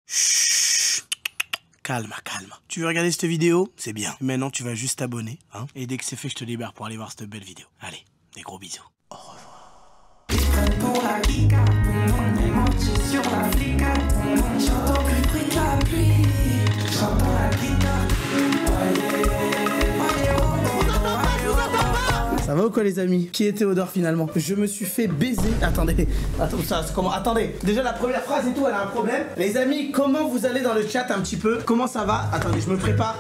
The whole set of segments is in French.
Chut. Calme, calme. Tu veux regarder cette vidéo? C'est bien. Maintenant, tu vas juste t'abonner. Hein, et dès que c'est fait, je te libère pour aller voir cette belle vidéo. Allez, des gros bisous. Au revoir. Pour la Kika, on est menti sur l'Afrique. J'entends plus le bruit de la pluie. J'entends la guitare. Ça va ou quoi les amis? Qui est Théodore finalement? Je me suis fait baiser. Attendez, attendez. Déjà la première phrase et tout, elle a un problème. Les amis, comment vous allez dans le chat un petit peu? Comment ça va? Attendez, je me prépare.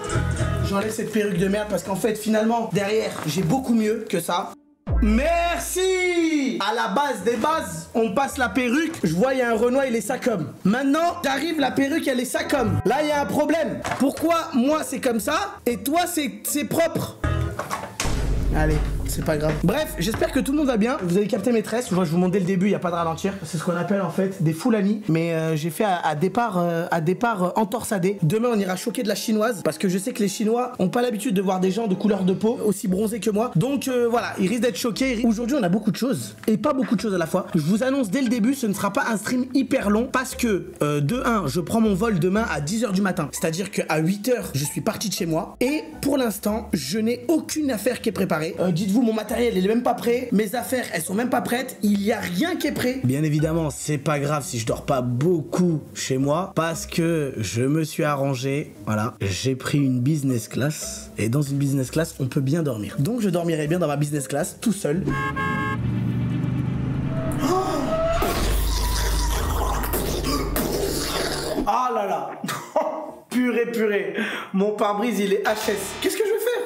J'enlève cette perruque de merde parce qu'en fait finalement derrière j'ai beaucoup mieux que ça. Merci. À la base des bases, on passe la perruque. Je vois il y a un Renoir, il est ça comme. Maintenant, j'arrive, la perruque, elle est ça comme. Là, il y a un problème. Pourquoi moi c'est comme ça et toi c'est propre? Allez, c'est pas grave. Bref, j'espère que tout le monde va bien. Vous avez capté mes tresses. Moi, je vous montre dès le début, il n'y a pas de ralentir. C'est ce qu'on appelle en fait des Fulani. Mais j'ai fait à départ entorsadé. Demain, on ira choquer de la chinoise. Parce que je sais que les Chinois ont pas l'habitude de voir des gens de couleur de peau aussi bronzés que moi. Donc voilà, ils risquent d'être choqués. Aujourd'hui, on a beaucoup de choses. Et pas beaucoup de choses à la fois. Je vous annonce dès le début, ce ne sera pas un stream hyper long. Parce que, de 1, je prends mon vol demain à 10h du matin. C'est-à-dire qu'à 8h, je suis parti de chez moi. Et pour l'instant, je n'ai aucune affaire qui est préparée. Dites-vous, mon matériel il est même pas prêt, mes affaires elles sont même pas prêtes, il y a rien qui est prêt. Bien évidemment, c'est pas grave si je dors pas beaucoup chez moi parce que je me suis arrangé. Voilà, j'ai pris une business class et dans une business class, on peut bien dormir. Donc je dormirai bien dans ma business class tout seul. Ah là là. Purée. Mon pare-brise, il est HS. Qu'est-ce que je vais faire?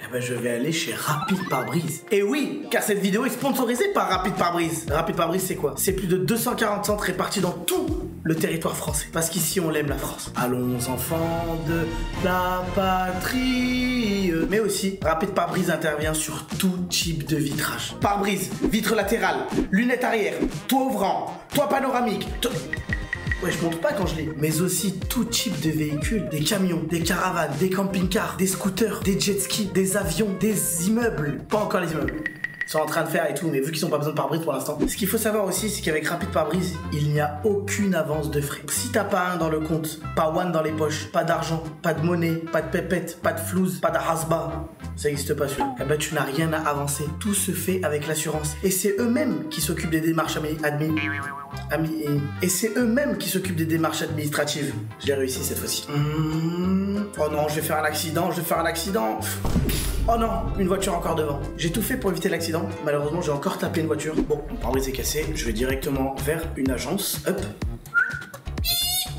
Eh ben, je vais aller chez Rapide Pare-Brise. Et oui, car cette vidéo est sponsorisée par Rapide Pare-Brise. Rapide Pare-Brise, c'est quoi? C'est plus de 240 centres répartis dans tout le territoire français. Parce qu'ici, on l'aime la France. Allons, enfants de la patrie. Mais aussi, Rapide Pare-Brise intervient sur tout type de vitrage. Pare-brise, vitre latérale, lunettes arrière, toit ouvrant, toit panoramique. Ouais, je montre pas quand je lis. Mais aussi tout type de véhicules. Des camions, des caravanes, des camping-cars, des scooters, des jet skis, des avions, des immeubles. Pas encore les immeubles. Ils sont en train de faire et tout, mais vu qu'ils n'ont pas besoin de pare-brise pour l'instant. Ce qu'il faut savoir aussi, c'est qu'avec Rapide Pare-Brise, il n'y a aucune avance de frais. Si t'as pas un dans le compte, pas one dans les poches, pas d'argent, pas de monnaie, pas de pépette, pas de flouze, pas de ça n'existe pas celui-là. Eh ben tu n'as rien à avancer. Tout se fait avec l'assurance. Et c'est eux-mêmes qui s'occupent des démarches et c'est eux-mêmes qui s'occupent des démarches administratives. Je l'ai réussi cette fois-ci. Oh non, je vais faire un accident. Oh non, une voiture encore devant. J'ai tout fait pour éviter l'accident. Malheureusement, j'ai encore tapé une voiture. Bon, mon pare-brise est cassé. Je vais directement vers une agence. Hop.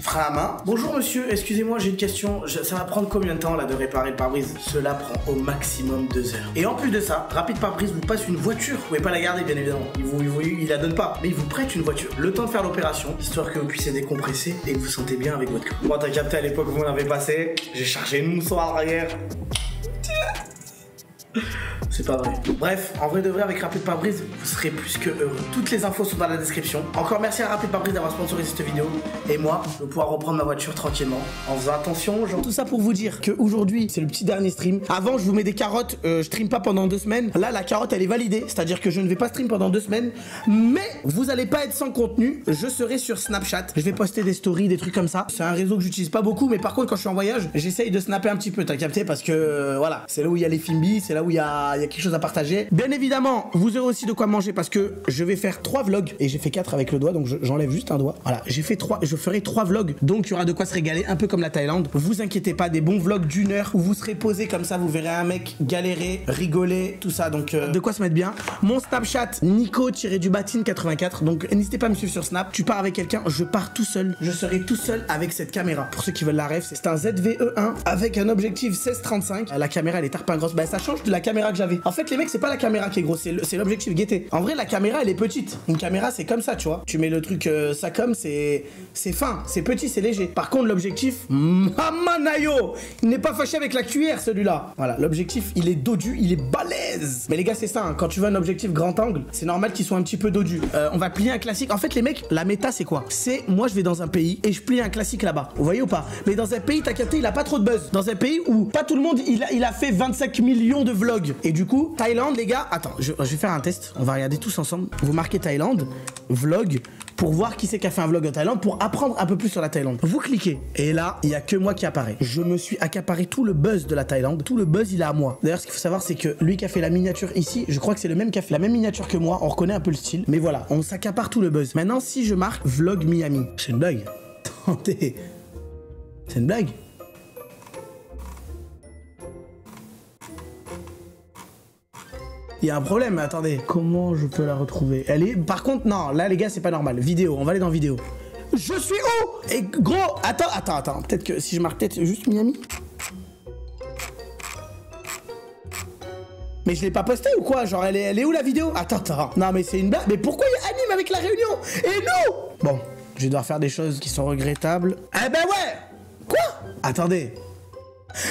Frein à main. Bonjour monsieur, excusez-moi, j'ai une question. Ça va prendre combien de temps là de réparer le pare-brise? Cela prend au maximum 2 heures. Et en plus de ça, Rapide Pare-Brise vous passe une voiture. Vous pouvez pas la garder bien évidemment. Il la donne pas. Mais il vous prête une voiture. Le temps de faire l'opération, histoire que vous puissiez décompresser et que vous sentez bien avec votre corps. Moi t'as capté à l'époque où on avait passé. J'ai chargé une moussoir arrière. C'est pas vrai. Bref, en vrai de vrai, avec Rapide Pare-Brise, vous serez plus que heureux. Toutes les infos sont dans la description. Encore merci à Rapide Pare-Brise d'avoir sponsorisé cette vidéo. Et moi, je vais pouvoir reprendre ma voiture tranquillement, en faisant attention aux gens. Tout ça pour vous dire qu'aujourd'hui, c'est le petit dernier stream. Avant, je vous mets des carottes, je stream pas pendant 2 semaines. Là, la carotte, elle est validée. C'est-à-dire que je ne vais pas stream pendant 2 semaines. Mais vous allez pas être sans contenu. Je serai sur Snapchat. Je vais poster des stories, des trucs comme ça. C'est un réseau que j'utilise pas beaucoup. Mais par contre, quand je suis en voyage, j'essaye de snapper un petit peu. T'as capté? Parce que voilà, c'est là où il y a les Fimbi, c'est là où il y a quelque chose à partager. Bien évidemment, vous aurez aussi de quoi manger parce que je vais faire 3 vlogs et j'ai fait 4 avec le doigt, donc j'enlève juste un doigt. Voilà, j'ai fait 3, je ferai 3 vlogs, donc il y aura de quoi se régaler, un peu comme la Thaïlande. Vous inquiétez pas, des bons vlogs d'1 heure où vous serez posé comme ça, vous verrez un mec galérer, rigoler, tout ça, donc de quoi se mettre bien. Mon Snapchat, Nico-du-Batine84, donc n'hésitez pas à me suivre sur Snap. Tu pars avec quelqu'un, je pars tout seul, je serai tout seul avec cette caméra. Pour ceux qui veulent la ref, c'est un ZVE1 avec un objectif 16-35. La caméra elle est tarpin grosse, bah ça change de la caméra que j'avais. En fait les mecs c'est pas la caméra qui est grosse, c'est l'objectif guetté. En vrai la caméra elle est petite. Une caméra c'est comme ça tu vois. Tu mets le truc ça comme c'est fin, c'est petit, c'est léger. Par contre l'objectif, Mamanayo, il n'est pas fâché avec la cuillère celui-là. Voilà, l'objectif il est dodu, il est balèze. Mais les gars c'est ça, hein, quand tu veux un objectif grand angle, c'est normal qu'il soit un petit peu dodu. On va plier un classique. En fait les mecs, la méta c'est quoi? C'est moi je vais dans un pays et je plie un classique là-bas. Vous voyez ou pas? Mais dans un pays t'as capté, il a pas trop de buzz. Dans un pays où pas tout le monde il a fait 25 millions de vlogs. Et du coup, Thaïlande les gars, attends, je vais faire un test. On va regarder tous ensemble. Vous marquez Thaïlande, vlog, pour voir qui c'est qui a fait un vlog en Thaïlande, pour apprendre un peu plus sur la Thaïlande. Vous cliquez, et là, il n'y a que moi qui apparaît. Je me suis accaparé tout le buzz de la Thaïlande. Tout le buzz, il est à moi. D'ailleurs, ce qu'il faut savoir, c'est que lui qui a fait la miniature ici, je crois que c'est le même qui a fait la même miniature que moi. On reconnaît un peu le style. Mais voilà, on s'accapare tout le buzz. Maintenant, si je marque vlog Miami, c'est une blague. Attendez. C'est une blague. Il y a un problème, attendez. Comment je peux la retrouver? Elle est... Par contre, non, là les gars, c'est pas normal. Vidéo, on va aller dans vidéo. Je suis où? Et gros, attends. Peut-être que si je marque peut-être juste Miami. Mais je l'ai pas posté ou quoi? Genre, elle est où la vidéo? Attends. Non, mais c'est une blague. Mais pourquoi il y a Anime avec la réunion? Et non! Bon, je dois faire des choses qui sont regrettables. Eh ben ouais! Quoi? Attendez.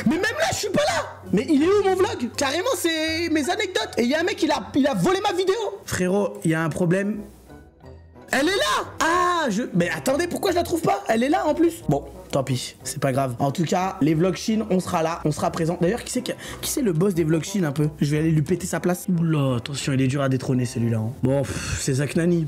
Mais même là, je suis pas là. Mais il est où mon vlog? Carrément, c'est mes anecdotes. Et il y a un mec, il a volé ma vidéo. Frérot, il y a un problème. Elle est là. Ah, mais attendez, pourquoi je la trouve pas? Elle est là en plus. Bon, tant pis, c'est pas grave. En tout cas, les vlogs Chine, on sera là, on sera présent. D'ailleurs, qui c'est le boss des vlogs Chine un peu? Je vais aller lui péter sa place. Oula, attention, il est dur à détrôner celui-là. Hein. Bon, c'est Zach Nani.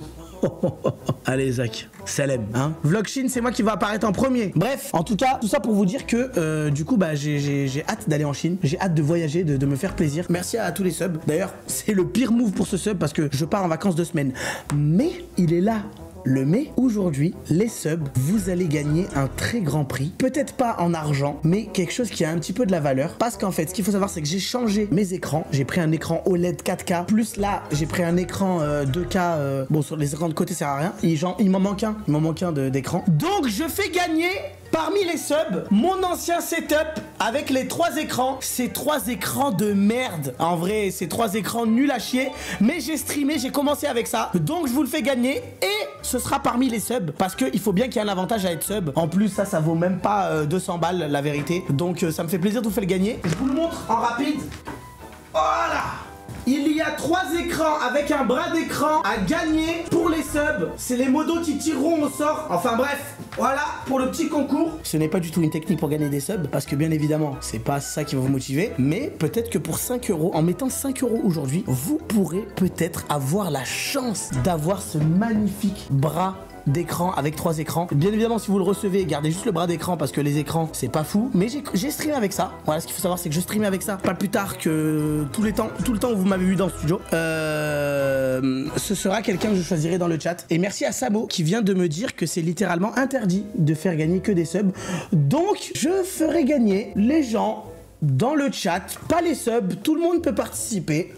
Allez Zach, Salem, hein. Vlog Chine, c'est moi qui va apparaître en premier. Bref, en tout cas, tout ça pour vous dire que du coup, bah j'ai hâte d'aller en Chine. J'ai hâte de voyager, de me faire plaisir. Merci à tous les subs. D'ailleurs, c'est le pire move pour ce sub parce que je pars en vacances 2 semaines. Mais il est là. Le mai, aujourd'hui, les subs, vous allez gagner un très grand prix. Peut-être pas en argent, mais quelque chose qui a un petit peu de la valeur. Parce qu'en fait, ce qu'il faut savoir, c'est que j'ai changé mes écrans. J'ai pris un écran OLED 4K. Plus là, j'ai pris un écran 2K. Bon, sur les écrans de côté, ça sert à rien. Il m'en manque un. Il m'en manque un d'écran. Donc, je fais gagner... Parmi les subs, mon ancien setup avec les 3 écrans, ces 3 écrans de merde. En vrai, ces 3 écrans nuls à chier. Mais j'ai streamé, j'ai commencé avec ça. Donc je vous le fais gagner et ce sera parmi les subs. Parce qu'il faut bien qu'il y ait un avantage à être sub. En plus, ça vaut même pas 200 balles la vérité. Donc ça me fait plaisir de vous faire le gagner. Je vous le montre en rapide. Voilà. Il y a 3 écrans avec un bras d'écran à gagner pour les subs. C'est les modos qui tireront au sort. Enfin bref, voilà pour le petit concours. Ce n'est pas du tout une technique pour gagner des subs parce que bien évidemment, c'est pas ça qui va vous motiver. Mais peut-être que pour 5 €, en mettant 5 € aujourd'hui, vous pourrez peut-être avoir la chance d'avoir ce magnifique bras d'écran avec 3 écrans. Bien évidemment, si vous le recevez, gardez juste le bras d'écran parce que les écrans, c'est pas fou. Mais j'ai streamé avec ça. Voilà, ce qu'il faut savoir, c'est que je streamais avec ça. Pas plus tard que tout le temps où vous m'avez vu dans le studio. Ce sera quelqu'un que je choisirai dans le chat. Et merci à Samo qui vient de me dire que c'est littéralement interdit de faire gagner que des subs. Donc, je ferai gagner les gens dans le chat, pas les subs. Tout le monde peut participer.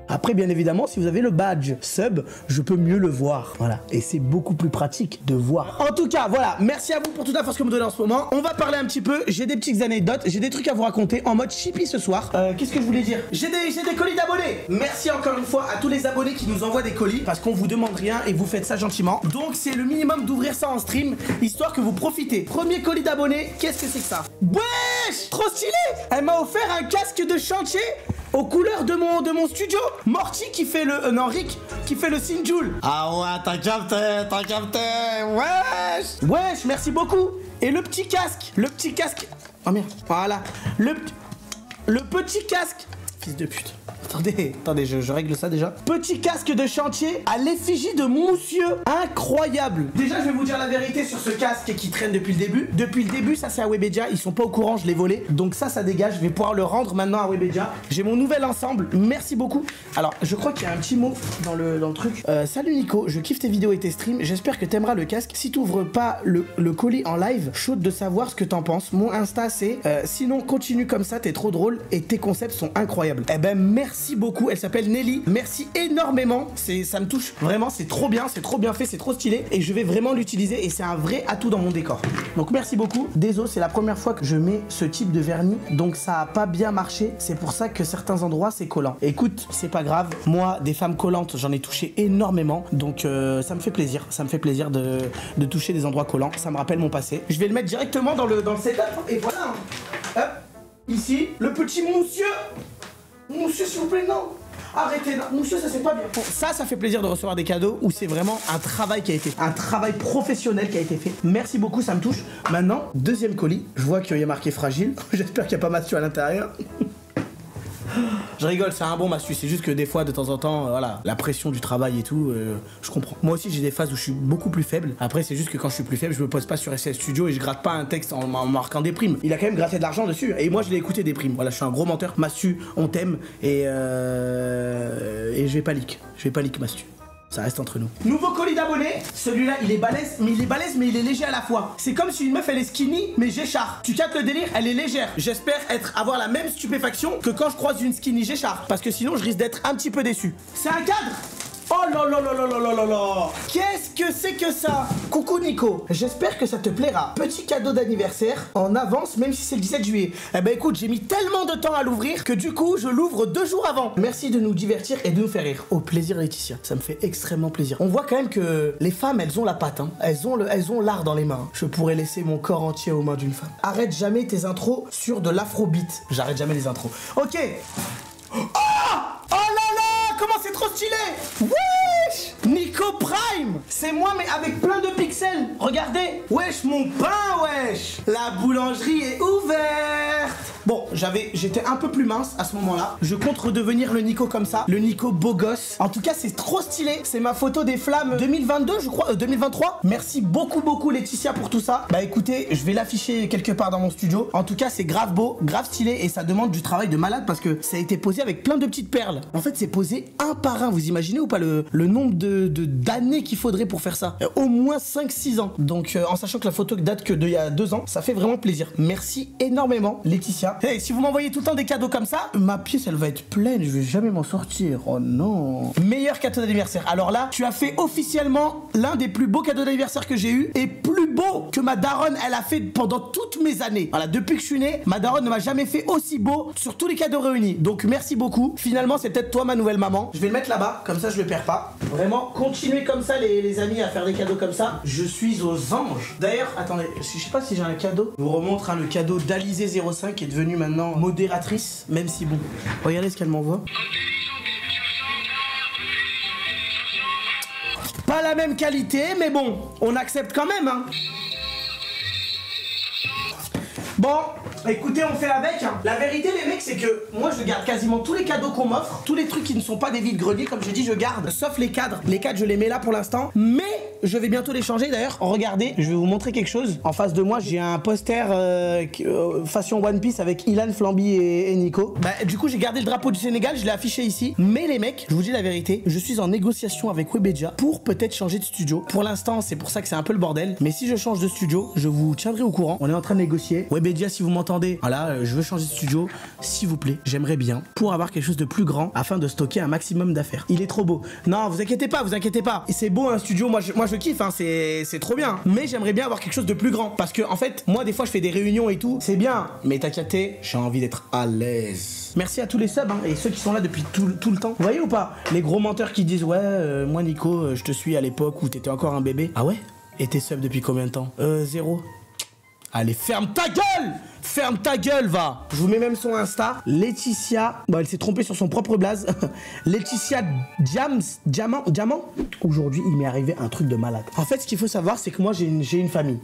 Après, bien évidemment, si vous avez le badge sub, je peux mieux le voir. Voilà. Et c'est beaucoup plus pratique de voir. En tout cas, voilà. Merci à vous pour toute la force que vous me donnez en ce moment. On va parler un petit peu. J'ai des petites anecdotes. J'ai des trucs à vous raconter en mode chippy ce soir. Qu'est-ce que je voulais dire? J'ai des colis d'abonnés. Merci encore une fois à tous les abonnés qui nous envoient des colis. Parce qu'on vous demande rien et vous faites ça gentiment. Donc, c'est le minimum d'ouvrir ça en stream, histoire que vous profitez. Premier colis d'abonnés. Qu'est-ce que c'est que ça? Wesh! Trop stylé! Elle m'a offert un casque de chantier aux couleurs de mon studio. Morty qui fait le... non, Rick qui fait le Sinjoul. Ah ouais, t'as capté, wesh, merci beaucoup. Et le petit casque, oh merde, voilà. Le petit casque, fils de pute. Attendez, je règle ça déjà. Petit casque de chantier à l'effigie de Moussieu. Incroyable. Déjà, je vais vous dire la vérité sur ce casque qui traîne depuis le début. Depuis le début, ça c'est à Webedia. Ils sont pas au courant, je l'ai volé. Donc ça dégage. Je vais pouvoir le rendre maintenant à Webedia. J'ai mon nouvel ensemble. Merci beaucoup. Alors, je crois qu'il y a un petit mot dans le truc. Salut Nico, je kiffe tes vidéos et tes streams. J'espère que t'aimeras le casque. Si t'ouvres pas le colis en live, chaud de savoir ce que t'en penses. Mon Insta c'est sinon continue comme ça, t'es trop drôle et tes concepts sont incroyables. Eh ben merci beaucoup, elle s'appelle Nelly. Merci énormément, ça me touche vraiment, c'est trop bien fait, c'est trop stylé et je vais vraiment l'utiliser et c'est un vrai atout dans mon décor. Donc merci beaucoup. Désolé, c'est la première fois que je mets ce type de vernis, donc ça a pas bien marché. C'est pour ça que certains endroits c'est collant. Écoute, c'est pas grave. Moi, des femmes collantes, j'en ai touché énormément, donc ça me fait plaisir. Ça me fait plaisir de toucher des endroits collants. Ça me rappelle mon passé. Je vais le mettre directement dans le setup et voilà. Hop, ici, le petit Moussieu. Monsieur, s'il vous plaît, non. Arrêtez, non. Monsieur, ça c'est pas bien. Bon, ça fait plaisir de recevoir des cadeaux où c'est vraiment un travail qui a été fait. Un travail professionnel qui a été fait. Merci beaucoup, ça me touche. Maintenant, deuxième colis. Je vois qu'il y a marqué fragile. J'espère qu'il n'y a pas Mathieu à l'intérieur. Je rigole, c'est un bon Mastu, c'est juste que des fois, de temps en temps, voilà, la pression du travail et tout, je comprends. Moi aussi, j'ai des phases où je suis beaucoup plus faible. Après, c'est juste que quand je suis plus faible, je me pose pas sur SS Studio et je gratte pas un texte en marquant des primes. Il a quand même gratté de l'argent dessus et moi, je l'ai écouté des primes. Voilà, je suis un gros menteur. Mastu, on t'aime et je vais pas leak. Je vais pas leak Mastu. Ça reste entre nous. Nouveau colis d'abonnés. Celui-là, il est balèze, mais il est léger à la fois. C'est comme si une meuf, elle est skinny, mais Géchard. Tu captes le délire? Elle est légère. J'espère avoir la même stupéfaction que quand je croise une skinny Géchard. Parce que sinon, je risque d'être un petit peu déçu. C'est un cadre. Oh là là là là là là là là. Qu'est-ce que c'est que ça? Coucou Nico, j'espère que ça te plaira. Petit cadeau d'anniversaire en avance, même si c'est le 17 juillet. Eh ben écoute, j'ai mis tellement de temps à l'ouvrir que du coup, je l'ouvre 2 jours avant. Merci de nous divertir et de nous faire rire. Au plaisir Laetitia, ça me fait extrêmement plaisir. On voit quand même que les femmes, elles ont la patte, hein. Elles ont l'art dans les mains. Je pourrais laisser mon corps entier aux mains d'une femme. Arrête jamais tes intros sur de l'afrobeat. J'arrête jamais les intros. Ok. Oh! Oh là là! Comment c'est trop stylé! Wesh! Nico Prime! C'est moi mais avec plein de pixels! Regardez! Wesh mon pain wesh! La boulangerie est ouverte! Bon, j'étais un peu plus mince à ce moment-là. Je compte redevenir le Nico comme ça. Le Nico beau gosse. En tout cas, c'est trop stylé. C'est ma photo des flammes 2022, je crois, 2023. Merci beaucoup Laetitia pour tout ça. Bah écoutez, je vais l'afficher quelque part dans mon studio. En tout cas, c'est grave beau, grave stylé et ça demande du travail de malade parce que ça a été posé avec plein de petites perles. En fait, c'est posé un par un. Vous imaginez ou pas le nombre d'années qu'il faudrait pour faire ça? Au moins 5-6 ans. Donc, en sachant que la photo date que d'il y a 2 ans, ça fait vraiment plaisir. Merci énormément, Laetitia. Hey, si vous m'envoyez tout le temps des cadeaux comme ça, ma pièce elle va être pleine, je vais jamais m'en sortir. Oh non. Meilleur cadeau d'anniversaire. Alors là, tu as fait officiellement l'un des plus beaux cadeaux d'anniversaire que j'ai eu et plus beau que ma daronne elle a fait pendant toutes mes années. Voilà, depuis que je suis né, ma daronne ne m'a jamais fait aussi beau sur tous les cadeaux réunis. Donc merci beaucoup. Finalement, c'est peut-être toi ma nouvelle maman. Je vais le mettre là-bas, comme ça je le perds pas. Vraiment, continuez comme ça les amis à faire des cadeaux comme ça. Je suis aux anges. D'ailleurs, attendez, je sais pas si j'ai un cadeau. Je vous remontre le cadeau d'Alizé05 qui est devenue maintenant modératrice, même si bon. Regardez ce qu'elle m'envoie. Pas la même qualité, mais bon, on accepte quand même, hein. Bon, écoutez, on fait avec. Hein. La vérité, les mecs, c'est que moi, je garde quasiment tous les cadeaux qu'on m'offre. Tous les trucs qui ne sont pas des vides-greniers, comme je dis, je garde. Sauf les cadres. Les cadres, je les mets là pour l'instant. Mais je vais bientôt les changer. D'ailleurs, regardez, je vais vous montrer quelque chose. En face de moi, j'ai un poster façon One Piece avec Ilan, Flamby et Nico. Bah, du coup, j'ai gardé le drapeau du Sénégal. Je l'ai affiché ici. Mais les mecs, je vous dis la vérité, je suis en négociation avec Webedia pour peut-être changer de studio. Pour l'instant, c'est pour ça que c'est un peu le bordel. Mais si je change de studio, je vous tiendrai au courant. On est en train de négocier. Webedia, si vous m'entendez, voilà, je veux changer de studio, s'il vous plaît, j'aimerais bien, pour avoir quelque chose de plus grand, afin de stocker un maximum d'affaires. Il est trop beau. Non, vous inquiétez pas. Et c'est beau un studio, moi je kiffe, hein, c'est trop bien. Mais j'aimerais bien avoir quelque chose de plus grand. Parce que, en fait, moi des fois je fais des réunions et tout, c'est bien. Mais t'as capté, j'ai envie d'être à l'aise. Merci à tous les subs, hein, et ceux qui sont là depuis tout le temps. Vous voyez ou pas? Les gros menteurs qui disent, ouais, moi Nico, je te suis à l'époque où t'étais encore un bébé. Ah ouais? Et t'es sub depuis combien de temps? 0. Allez, ferme ta gueule! Ferme ta gueule, va! Je vous mets même son Insta. Laetitia. Bon, elle s'est trompée sur son propre blaze. Laetitia Diamant. Aujourd'hui, il m'est arrivé un truc de malade. En fait, ce qu'il faut savoir, c'est que moi, j'ai une famille.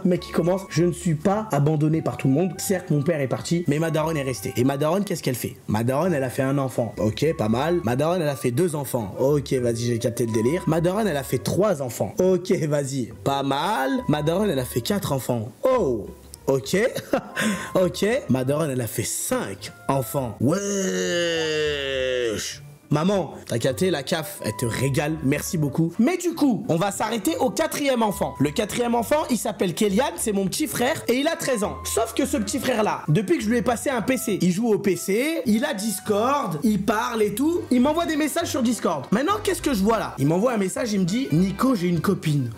Mec, qui commence. Je ne suis pas abandonné par tout le monde. Certes, mon père est parti, mais ma daronne est restée. Et ma daronne, qu'est-ce qu'elle fait? Ma daronne, elle a fait un enfant. Ok, pas mal. Ma daronne, elle a fait 2 enfants. Ok, vas-y, j'ai capté le délire. Ma daronne, elle a fait 3 enfants. Ok, vas-y, pas mal. Ma daronne, elle a fait 4 enfants. Oh! Ok, ok. Ma daronne, elle a fait 5 enfants. Wesh. Maman, t'as capté, la CAF, elle te régale, merci beaucoup. Mais du coup, on va s'arrêter au 4e enfant. Le 4e enfant, il s'appelle Kélian, c'est mon petit frère, et il a 13 ans. Sauf que ce petit frère-là, depuis que je lui ai passé un PC, il joue au PC, il a Discord, il parle et tout, il m'envoie des messages sur Discord. Maintenant, qu'est-ce que je vois là? Il m'envoie un message, il me dit, Nico, j'ai une copine.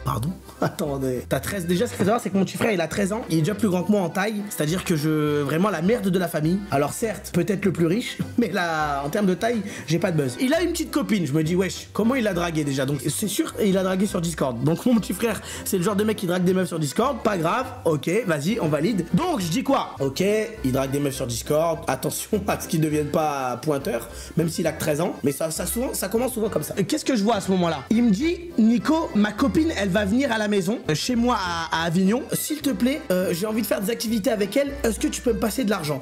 Pardon? Attendez. T'as 13. Déjà, ce qu'il faut savoir, c'est que mon petit frère, il a 13 ans. Il est déjà plus grand que moi en taille. C'est-à-dire que vraiment la merde de la famille. Alors, certes, peut-être le plus riche, mais là, en termes de taille, j'ai pas de buzz. Il a une petite copine. Je me dis, wesh, comment il l'a dragué déjà? Donc, c'est sûr, il a dragué sur Discord. Donc, mon petit frère, c'est le genre de mec qui drague des meufs sur Discord. Pas grave. Ok, vas-y, on valide. Donc, je dis quoi? Ok, il drague des meufs sur Discord. Attention à ce qu'il ne devienne pas pointeur, même s'il a que 13 ans. Mais ça commence souvent comme ça. Qu'est-ce que je vois à ce moment-là? Il me dit, Nico, ma copine, elle va venir à la maison, chez moi à Avignon. S'il te plaît, j'ai envie de faire des activités avec elle. Est-ce que tu peux me passer de l'argent?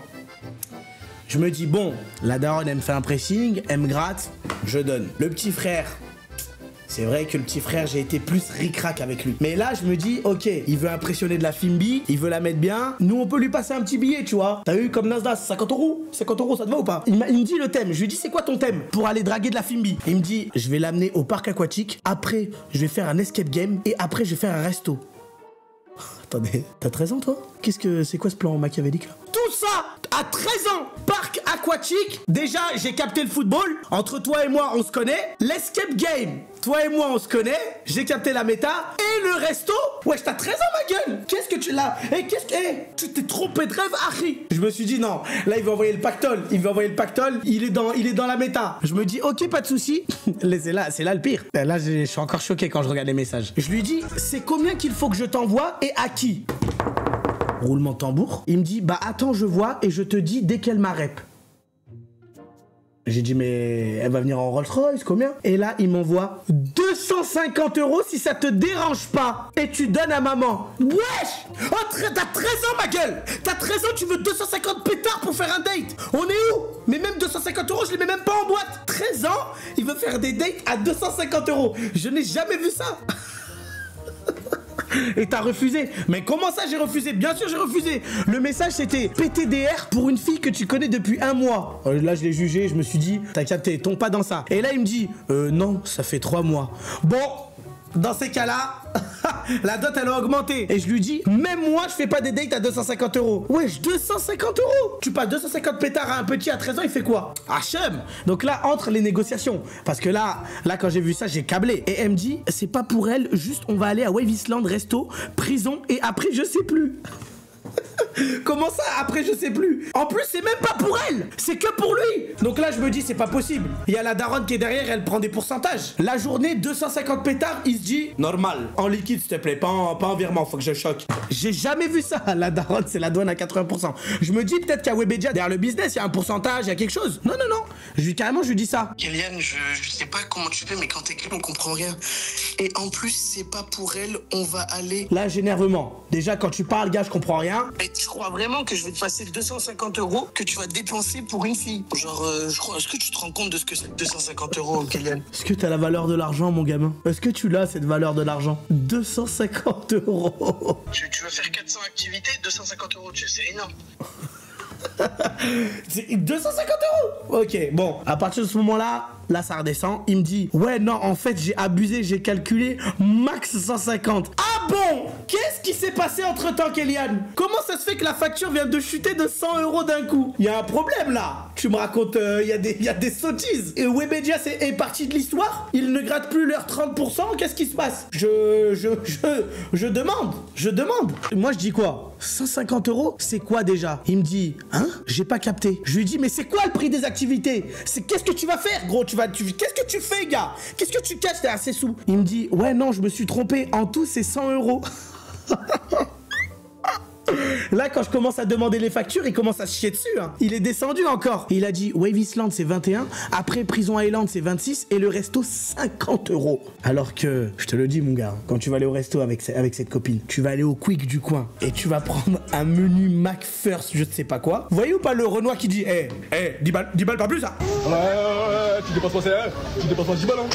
Je me dis, bon, la daronne, elle me fait un pressing, elle me gratte, je donne. Le petit frère, c'est vrai que le petit frère, j'ai été plus ric-rac avec lui. Mais là, je me dis, ok, il veut impressionner de la Fimbi, il veut la mettre bien. Nous, on peut lui passer un petit billet, tu vois. T'as vu comme Nasdaq, 50 euros 50 euros, ça te va ou pas? Il me dit le thème. Je lui dis, c'est quoi ton thème pour aller draguer de la Fimbi? Il me dit, je vais l'amener au parc aquatique. Après, je vais faire un escape game. Et après, je vais faire un resto. Attendez, t'as 13 ans, toi? C'est quoi ce plan machiavélique, là? Tout ça à 13 ans! Parc aquatique. Déjà, j'ai capté le football. Entre toi et moi, on se connaît. L'escape game. Toi et moi, on se connaît. J'ai capté la méta. Et le resto. Wesh, t'as 13 ans, ma gueule. Qu'est-ce que tu l'as? Tu t'es trompé de rêve, Harry. Je me suis dit, non. Là, il va envoyer le pactole. Il est dans la méta. Je me dis, ok, pas de souci. C'est là le pire. Là, je suis encore choqué quand je regarde les messages. Je lui dis, c'est combien qu'il faut que je t'envoie et à qui? Roulement de tambour. Il me dit, bah attends, je vois et je te dis dès qu'elle m'a rep. J'ai dit, mais elle va venir en Rolls Royce, combien? Et là, il m'envoie 250 euros si ça te dérange pas. Et tu donnes à maman. Wesh! Oh, t'as 13 ans, ma gueule! T'as 13 ans, tu veux 250 pétards pour faire un date? On est où? Mais même 250 euros, je les mets même pas en boîte. 13 ans, il veut faire des dates à 250 euros. Je n'ai jamais vu ça. Et t'as refusé. Mais comment ça j'ai refusé? Bien sûr j'ai refusé. Le message c'était PTDR pour une fille que tu connais depuis 1 mois. Là je l'ai jugé, je me suis dit, t'as capté, tombe pas dans ça. Et là il me dit, non, ça fait 3 mois. Bon, dans ces cas-là, la dot elle a augmenté. Et je lui dis, même moi je fais pas des dates à 250 euros. Wesh, 250 euros. Tu passes 250 pétards à un petit à 13 ans, il fait quoi? HM. Donc là, entre les négociations. Parce que là quand j'ai vu ça, j'ai câblé. Et elle me dit, c'est pas pour elle, juste on va aller à Wave Island, resto, prison, et après je sais plus. Comment ça après je sais plus? En plus c'est même pas pour elle, c'est que pour lui. Donc là je me dis c'est pas possible. Il y a la daronne qui est derrière, elle prend des pourcentages. La journée 250 pétards, il se dit normal. En liquide s'il te plaît, pas en virement, faut que je choque. J'ai jamais vu ça. La daronne c'est la douane à 80%. Je me dis peut-être qu'à Webedia derrière le business il y a un pourcentage, il y a quelque chose. Non. Je lui dis ça. Kélian, je sais pas comment tu fais mais quand t'écris on comprend rien. Et en plus c'est pas pour elle, on va aller... Là j'énervement. Déjà quand tu parles gars je comprends rien. Et tu crois vraiment que je vais te passer 250 euros que tu vas dépenser pour une fille? Genre, est-ce que tu te rends compte de ce que c'est 250 euros, Kélian? Est-ce que t'as la valeur de l'argent, mon gamin? Est-ce que tu l'as, cette valeur de l'argent? 250 euros. Tu veux faire 400 activités, 250 euros, c'est énorme. 250 euros. Ok, bon, à partir de ce moment-là, ça redescend. Il me dit, ouais, non, en fait, j'ai abusé, j'ai calculé max 150. Ah bon? Qu'est-ce qui s'est passé entre-temps, Kélian? Comment ça se fait que la facture vient de chuter de 100 euros d'un coup? Il y a un problème, là. Tu me racontes, il y a des sottises. Et Webedia est parti de l'histoire? Ils ne grattent plus leurs 30%? Qu'est-ce qui se passe? Je demande. Moi, je dis quoi? 150 euros? C'est quoi déjà? Il me dit, hein? J'ai pas capté. Je lui dis, mais c'est quoi le prix des activités? Qu'est-ce que tu vas faire, gros? Qu'est-ce que tu fais, gars? Qu'est-ce que tu caches derrière ces sous? Il me dit, ouais, non, je me suis trompé. En tout, c'est 100 euros. Là, quand je commence à demander les factures, il commence à se chier dessus. Hein. Il est descendu encore. Il a dit Wave Island, c'est 21. Après, Prison Island, c'est 26. Et le resto, 50 euros. Alors que, je te le dis, mon gars, quand tu vas aller au resto avec cette copine, tu vas aller au Quick du coin et tu vas prendre un menu McFirst, je ne sais pas quoi. Vous voyez ou pas le Renoir qui dit 10 balles pas plus, ça? Ouais, tu dépenses pas 10 balles, hein.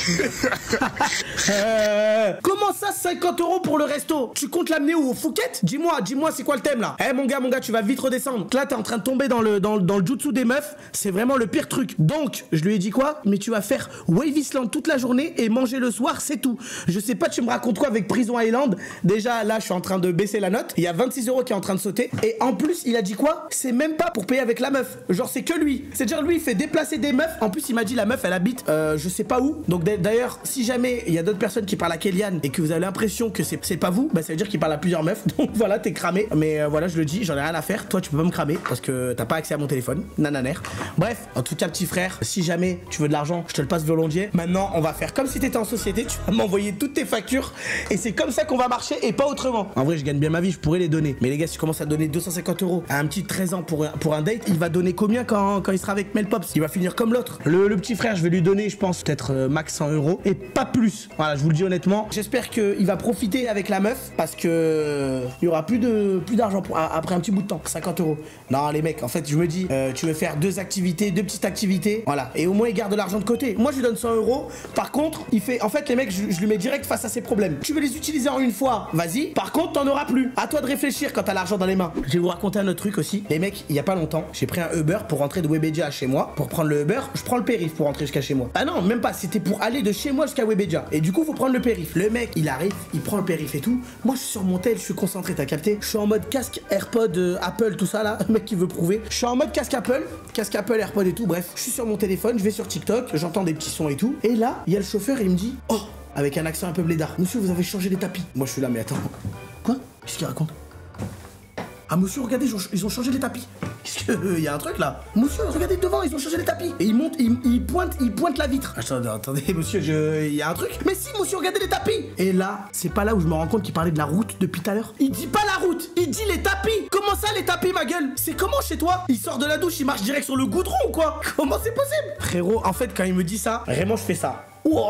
Comment ça, 50 euros pour le resto? Tu comptes l'amener où? Au Phuket? Dis-moi, c'est quoi le thème là? Mon gars, tu vas vite redescendre. Là, t'es en train de tomber dans le jutsu des meufs. C'est vraiment le pire truc. Donc, je lui ai dit quoi? Mais tu vas faire Wave Island toute la journée et manger le soir, c'est tout. Je sais pas, tu me racontes quoi avec Prison Island? Déjà, là, je suis en train de baisser la note. Il y a 26 euros qui est en train de sauter. Et en plus, il a dit quoi? C'est même pas pour payer avec la meuf. Genre, c'est que lui. C'est-à-dire, lui, il fait déplacer des meufs. En plus, il m'a dit, la meuf, elle habite, je sais pas où. Donc, d'ailleurs, si jamais il y a d'autres personnes qui parlent à Kélian et que vous avez l'impression que c'est pas vous, bah, ça veut dire qu'il parle à plusieurs meufs. Donc, voilà, t'es cramé. Mais voilà, je le dis, j'en ai rien à faire. Toi, tu peux pas me cramer parce que t'as pas accès à mon téléphone. Nananer. Bref, en tout cas, petit frère, si jamais tu veux de l'argent, je te le passe volontiers. Maintenant, on va faire comme si t'étais en société. Tu vas m'envoyer toutes tes factures et c'est comme ça qu'on va marcher et pas autrement. En vrai, je gagne bien ma vie, je pourrais les donner. Mais les gars, si tu commences à donner 250 euros à un petit de 13 ans pour un date, il va donner combien quand il sera avec Melpops? Il va finir comme l'autre. Le petit frère, je vais lui donner, je pense, peut-être max 100 euros et pas plus. Voilà, je vous le dis honnêtement. J'espère qu'il va profiter avec la meuf parce que il y aura plus d'argent l'argent après un petit bout de temps. 50 €. Non, les mecs, en fait, je me dis, tu veux faire 2 petites activités. Voilà. Et au moins, il garde l'argent de côté. Moi, je lui donne 100 €. Par contre, il fait. En fait, les mecs, je lui mets direct face à ses problèmes. Tu veux les utiliser en une fois, vas-y. Par contre, t'en auras plus. À toi de réfléchir quand t'as l'argent dans les mains. Je vais vous raconter un autre truc aussi. Les mecs, il y a pas longtemps, j'ai pris un Uber pour rentrer de Webedia à chez moi. Pour prendre le Uber, je prends le périph' pour rentrer jusqu'à chez moi. Ah non, même pas. C'était pour aller de chez moi jusqu'à Webedia. Et du coup, faut prendre le périph'. Le mec, il arrive, il prend le périph' et tout. Moi, je suis sur mon tel, je suis concentré, t'as capté. Je suis en mode casque AirPod Apple, tout ça là. Le mec qui veut prouver. Je suis en mode casque Apple, AirPod et tout. Bref, je suis sur mon téléphone, je vais sur TikTok, j'entends des petits sons et tout. Et là, il y a le chauffeur, il me dit, oh, avec un accent un peu blédard, monsieur, vous avez changé les tapis. Moi, je suis là, mais attends. Quoi? Qu'est-ce qu'il raconte? Ah monsieur, regardez, ils ont changé les tapis. Qu'est-ce que... y a un truc là? Monsieur, regardez devant, ils ont changé les tapis. Et il pointe la vitre. Attendez, monsieur, y a un truc? Mais si, monsieur, regardez les tapis. Et là, c'est pas là où je me rends compte qu'il parlait de la route depuis tout à l'heure. Il dit pas la route, il dit les tapis. Comment ça, les tapis, ma gueule? C'est comment chez toi? Il sort de la douche, il marche direct sur le goudron ou quoi? Comment c'est possible? Frérot, en fait, quand il me dit ça, vraiment, je fais ça. Wow.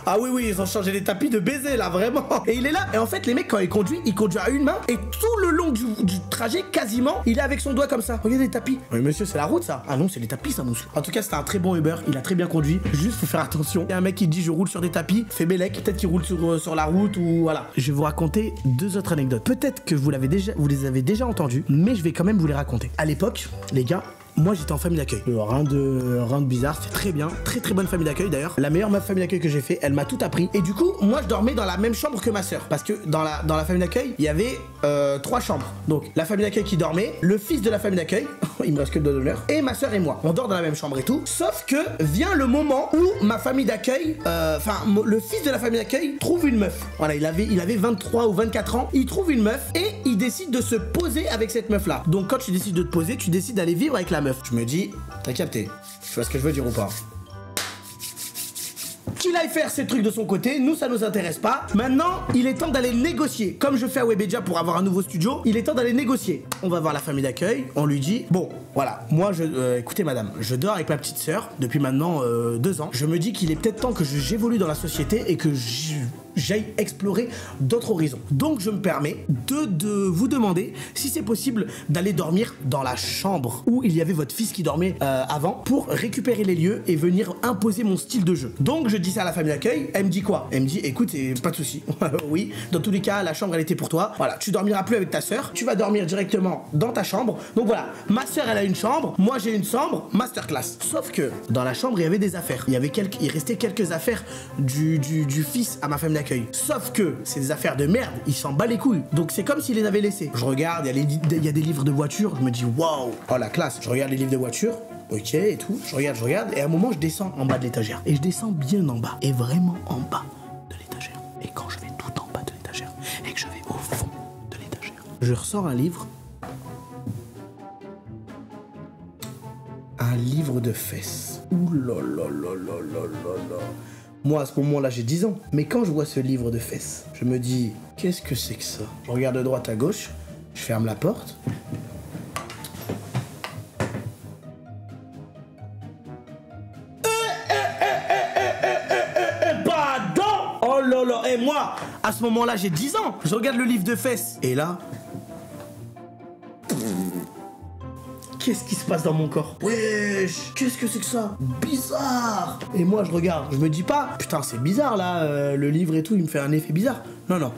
Ah oui, ils ont changé les tapis de baiser là, vraiment. Et il est là. Et en fait, les mecs, quand il conduit à une main. Et tout le long du trajet, quasiment, il est avec son doigt comme ça. Regardez les tapis. Oui, monsieur, c'est la route ça. Ah non, c'est les tapis ça, monsieur. En tout cas, c'était un très bon Uber. Il a très bien conduit. Juste, faut faire attention. Il y a un mec qui dit je roule sur des tapis. Fait Bélec. Peut-être qu'il roule sur la route ou voilà. Je vais vous raconter 2 autres anecdotes. Peut-être que vous les avez déjà entendues, mais je vais quand même vous les raconter. À l'époque, les gars. Moi j'étais en famille d'accueil. Rien de bizarre, c'était très bien. Très bonne famille d'accueil d'ailleurs. La meilleure famille d'accueil que j'ai fait, elle m'a tout appris. Et du coup, moi je dormais dans la même chambre que ma soeur. Parce que dans la famille d'accueil, il y avait 3 chambres. Donc la famille d'accueil qui dormait, le fils de la famille d'accueil, il me reste que le doigt d'honneur, et ma soeur et moi. On dort dans la même chambre et tout. Sauf que vient le moment où ma famille d'accueil, le fils de la famille d'accueil trouve une meuf. Voilà, il avait 23 ou 24 ans. Il trouve une meuf et il décide de se poser avec cette meuf là. Donc quand tu décides de te poser, tu décides d'aller vivre avec la meuf. Je me dis, t'as capté, tu vois ce que je veux dire ou pas? Qu'il aille faire ses trucs de son côté, nous ça nous intéresse pas. Maintenant, il est temps d'aller négocier. Comme je fais à Webedia pour avoir un nouveau studio, il est temps d'aller négocier. On va voir la famille d'accueil, on lui dit, bon, voilà, moi écoutez madame, je dors avec ma petite sœur depuis maintenant 2 ans. Je me dis qu'il est peut-être temps que j'évolue dans la société et que j'aille explorer d'autres horizons. Donc je me permets de vous demander si c'est possible d'aller dormir dans la chambre où il y avait votre fils qui dormait avant pour récupérer les lieux et venir imposer mon style de jeu. Donc je dis ça à la famille d'accueil, elle me dit quoi? Elle me dit écoute, pas de souci. Oui, dans tous les cas, la chambre elle était pour toi. Voilà, tu dormiras plus avec ta sœur, tu vas dormir directement dans ta chambre. Donc voilà, ma sœur elle a une chambre, moi j'ai une chambre, masterclass. Sauf que dans la chambre il y avait des affaires. Il restait quelques affaires du fils à ma famille d'accueil. Sauf que c'est des affaires de merde, il s'en bat les couilles. Donc c'est comme s'il les avait laissés. Je regarde, il y a des livres de voiture, je me dis waouh, oh la classe. Je regarde les livres de voiture. Ok et tout, je regarde, et à un moment je descends en bas de l'étagère. Et je descends bien en bas, et vraiment en bas de l'étagère. Et quand je vais tout en bas de l'étagère, et que je vais au fond de l'étagère, je ressors un livre. Un livre de fesses. Ouh là là là là là là là. Moi à ce moment-là j'ai 10 ans, mais quand je vois ce livre de fesses, je me dis, qu'est-ce que c'est que ça? Je regarde de droite à gauche, je ferme la porte. Et moi, à ce moment-là, j'ai 10 ans. Je regarde le livre de fesses. Et là... Qu'est-ce qui se passe dans mon corps? Wesh, qu'est-ce que c'est que ça? Bizarre. Et moi, je regarde. Je me dis pas, putain, c'est bizarre, là, le livre et tout, il me fait un effet bizarre. Non, non.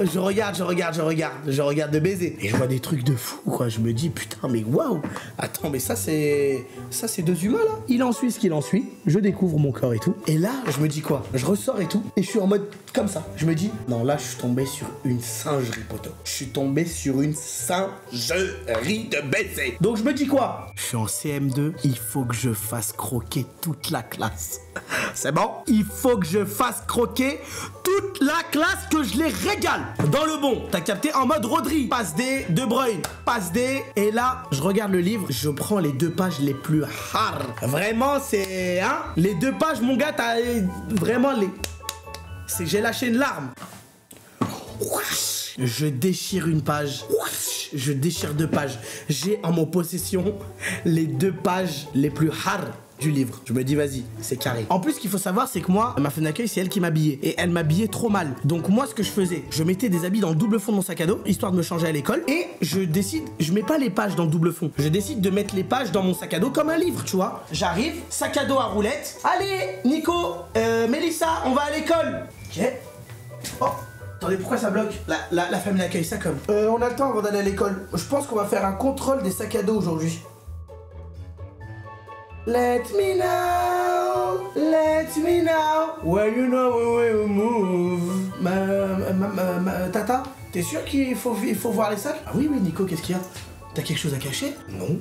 Je regarde de baiser. Et je vois des trucs de fou, quoi. Je me dis, putain, mais waouh. Attends, mais ça, c'est 2 humains, là. Il en suit ce qu'il en suit. Je découvre mon corps et tout. Et là, je me dis quoi? Je ressors et tout. Et je suis en mode comme ça. Je me dis, non, là, je suis tombé sur une singerie, poto. Je suis tombé sur une singerie de baiser. Donc, je me dis quoi? Je suis en CM2. Il faut que je fasse croquer toute la classe. C'est bon? Il faut que je fasse croquer toute la classe, que je les régale. Dans le bon, t'as capté, en mode Rodri. Passe D, De Bruyne, passe D. Et là, je regarde le livre, je prends les 2 pages les plus hard. Vraiment, c'est... Hein? Les 2 pages, mon gars, t'as vraiment les... J'ai lâché une larme. Je déchire une page. Je déchire 2 pages. J'ai en mon possession les 2 pages les plus hard du livre. Je me dis, vas-y, c'est carré. En plus, ce qu'il faut savoir, c'est que moi, ma femme d'accueil, c'est elle qui m'habillait. Et elle m'habillait trop mal. Donc moi, ce que je faisais, je mettais des habits dans le double fond de mon sac à dos, histoire de me changer à l'école. Et je mets pas les pages dans le double fond. Je décide de mettre les pages dans mon sac à dos comme un livre, tu vois. J'arrive, sac à dos à roulettes. Allez, Nico, Mélissa, on va à l'école. Ok. Oh, attendez, pourquoi ça bloque? La famille d'accueil, ça comme. On a le temps avant d'aller à l'école. Je pense qu'on va faire un contrôle des sacs à dos aujourd'hui. Let me know, when you know we will move. Tata, t'es sûr qu'il faut voir les sacs? Ah oui, Nico, qu'est-ce qu'il y a? T'as quelque chose à cacher? Non.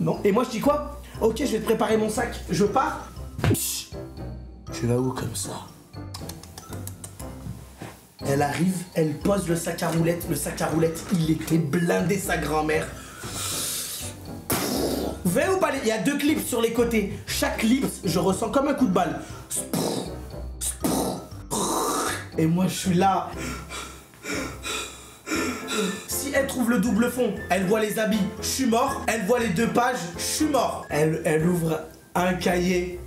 Non. Et moi, je dis quoi? Ok, je vais te préparer mon sac. Je pars. Psh. Tu vas où comme ça? Elle arrive, elle pose le sac à roulettes. Le sac à roulettes, il était blindé, sa grand-mère. Vous voyez ou pas, il y a 2 clips sur les côtés. Chaque clip, je ressens comme un coup de balle. Et moi, je suis là. Si elle trouve le double fond, elle voit les habits, je suis mort. Elle voit les 2 pages, je suis mort. Elle ouvre un cahier.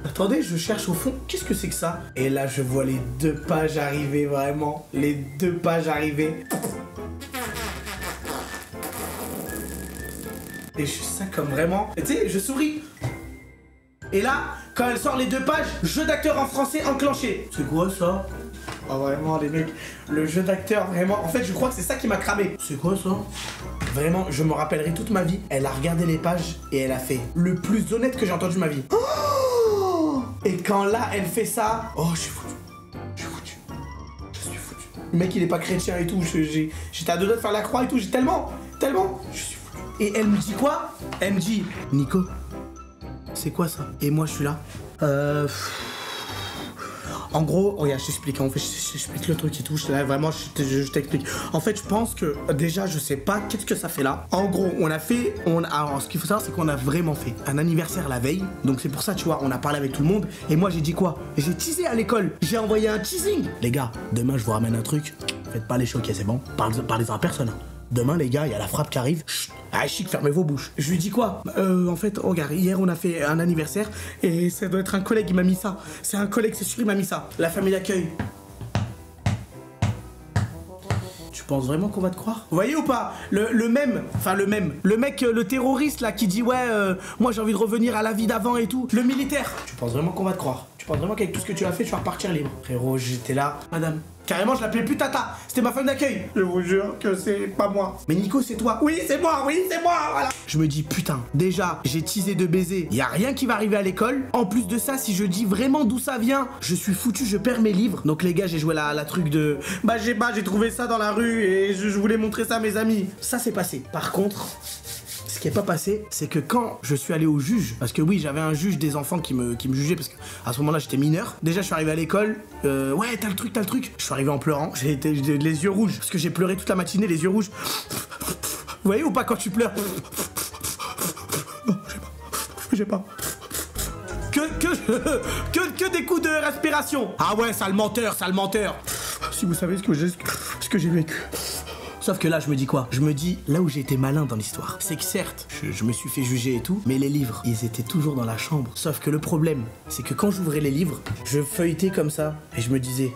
Attendez, je cherche au fond, qu'est-ce que c'est que ça? Et là, je vois les 2 pages arriver, vraiment. Les 2 pages arriver. Et je suis ça comme vraiment... Et tu sais, je souris. Et là, quand elle sort les 2 pages, jeu d'acteur en français enclenché. C'est quoi ça? Oh vraiment les mecs, le jeu d'acteur vraiment... En fait, je crois que c'est ça qui m'a cramé. C'est quoi ça? Vraiment, je me rappellerai toute ma vie. Elle a regardé les pages et elle a fait le plus honnête que j'ai entendu de ma vie. Oh, et quand là, elle fait ça... Oh, je suis foutu. Je suis foutu. Je suis foutu. Le mec, il est pas chrétien et tout. J'étais à 2 doigts de faire la croix et tout. J'ai tellement... Je suis foutu. Et elle me dit quoi? Elle me dit, Nico, c'est quoi ça? Et moi, je suis là. En gros, regarde, je t'explique. En fait, je t'explique le truc et tout. Là, vraiment, je t'explique. En fait, je pense que déjà, je sais pas qu'est-ce que ça fait là. En gros, alors, ce qu'il faut savoir, c'est qu'on a vraiment fait un anniversaire la veille. Donc, c'est pour ça, tu vois, on a parlé avec tout le monde. Et moi, j'ai dit quoi? J'ai teasé à l'école. J'ai envoyé un teasing. Les gars, demain, je vous ramène un truc. Faites pas les choquer, c'est bon? Parlez-en à personne. Demain, les gars, il y a la frappe qui arrive. Chut. Ah, chic, fermez vos bouches. Je lui dis quoi? En fait, regarde, hier, on a fait un anniversaire et ça doit être un collègue qui m'a mis ça. C'est un collègue, c'est sûr, il m'a mis ça. La famille d'accueil. Tu penses vraiment qu'on va te croire? Vous voyez ou pas? Le mec, le terroriste là qui dit ouais, moi j'ai envie de revenir à la vie d'avant et tout. Le militaire. Tu penses vraiment qu'on va te croire? Tu penses vraiment qu'avec tout ce que tu as fait, tu vas repartir libre? Frérot, j'étais là. Madame. Carrément, je l'appelais plus Tata. C'était ma femme d'accueil. Je vous jure que c'est pas moi. Mais Nico, c'est toi. Oui, c'est moi, voilà. Je me dis, putain, déjà, j'ai teasé de baiser. Y a rien qui va arriver à l'école. En plus de ça, si je dis vraiment d'où ça vient, je suis foutu, je perds mes livres. Donc les gars, j'ai joué la truc de... Bah, j'ai trouvé ça dans la rue et je voulais montrer ça à mes amis. Ça, c'est passé. Par contre... Ce qui est pas passé, c'est que quand je suis allé au juge, parce que oui, j'avais un juge des enfants qui me jugeait, parce qu'à ce moment-là, j'étais mineur. Déjà, je suis arrivé à l'école, ouais, t'as le truc. Je suis arrivé en pleurant, j'ai les yeux rouges, parce que j'ai pleuré toute la matinée, les yeux rouges. Vous voyez ou pas quand tu pleures? Non, j'ai pas. Que des coups de respiration. Ah ouais, sale menteur. Si vous savez ce que j'ai vécu. Sauf que là, je me dis quoi? Je me dis, là où j'ai été malin dans l'histoire, c'est que certes, je me suis fait juger et tout, mais les livres, ils étaient toujours dans la chambre. Sauf que le problème, c'est que quand j'ouvrais les livres, je feuilletais comme ça, et je me disais...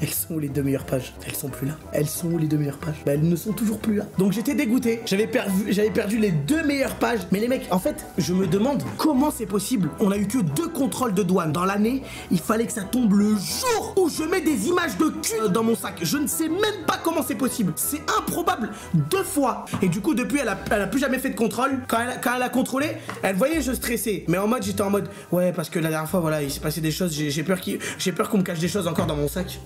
Elles sont où les 2 meilleures pages? Elles sont plus là. Elles sont où les 2 meilleures pages? Bah elles ne sont toujours plus là. Donc j'étais dégoûté. J'avais perdu les 2 meilleures pages. Mais les mecs, en fait, je me demande comment c'est possible. On a eu que 2 contrôles de douane dans l'année. Il fallait que ça tombe le jour où je mets des images de cul dans mon sac. Je ne sais même pas comment c'est possible. C'est improbable. 2 fois. Et du coup, depuis, elle a plus jamais fait de contrôle. Quand elle a contrôlé, elle voyait je stressais. Mais en mode, j'étais en mode, ouais, parce que la dernière fois, voilà, il s'est passé des choses. J'ai peur qu'on me cache des choses encore dans mon sac.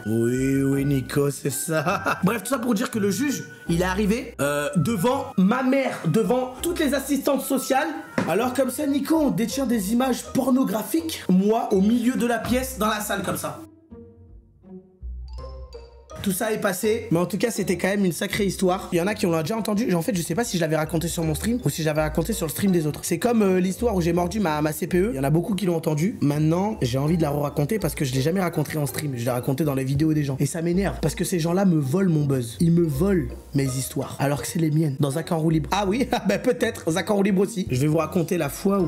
Oui, Nico, c'est ça. Bref, tout ça pour dire que le juge, il est arrivé devant ma mère, devant toutes les assistantes sociales. Alors comme ça, Nico, on détient des images pornographiques. Moi, au milieu de la pièce, dans la salle, comme ça. tout ça est passé. Mais en tout cas, c'était quand même une sacrée histoire. Il y en a qui l'ont déjà entendu. En fait, je sais pas si je l'avais raconté sur mon stream ou si je l'avais raconté sur le stream des autres. C'est comme l'histoire où j'ai mordu ma CPE. Il y en a beaucoup qui l'ont entendu. Maintenant, j'ai envie de la raconter parce que je l'ai jamais raconté en stream. Je l'ai raconté dans les vidéos des gens. Et ça m'énerve parce que ces gens-là me volent mon buzz. Ils me volent mes histoires alors que c'est les miennes. Dans Zach en roue libre. Ah oui, ben peut-être. Zach en roue libre aussi. Je vais vous raconter la fois où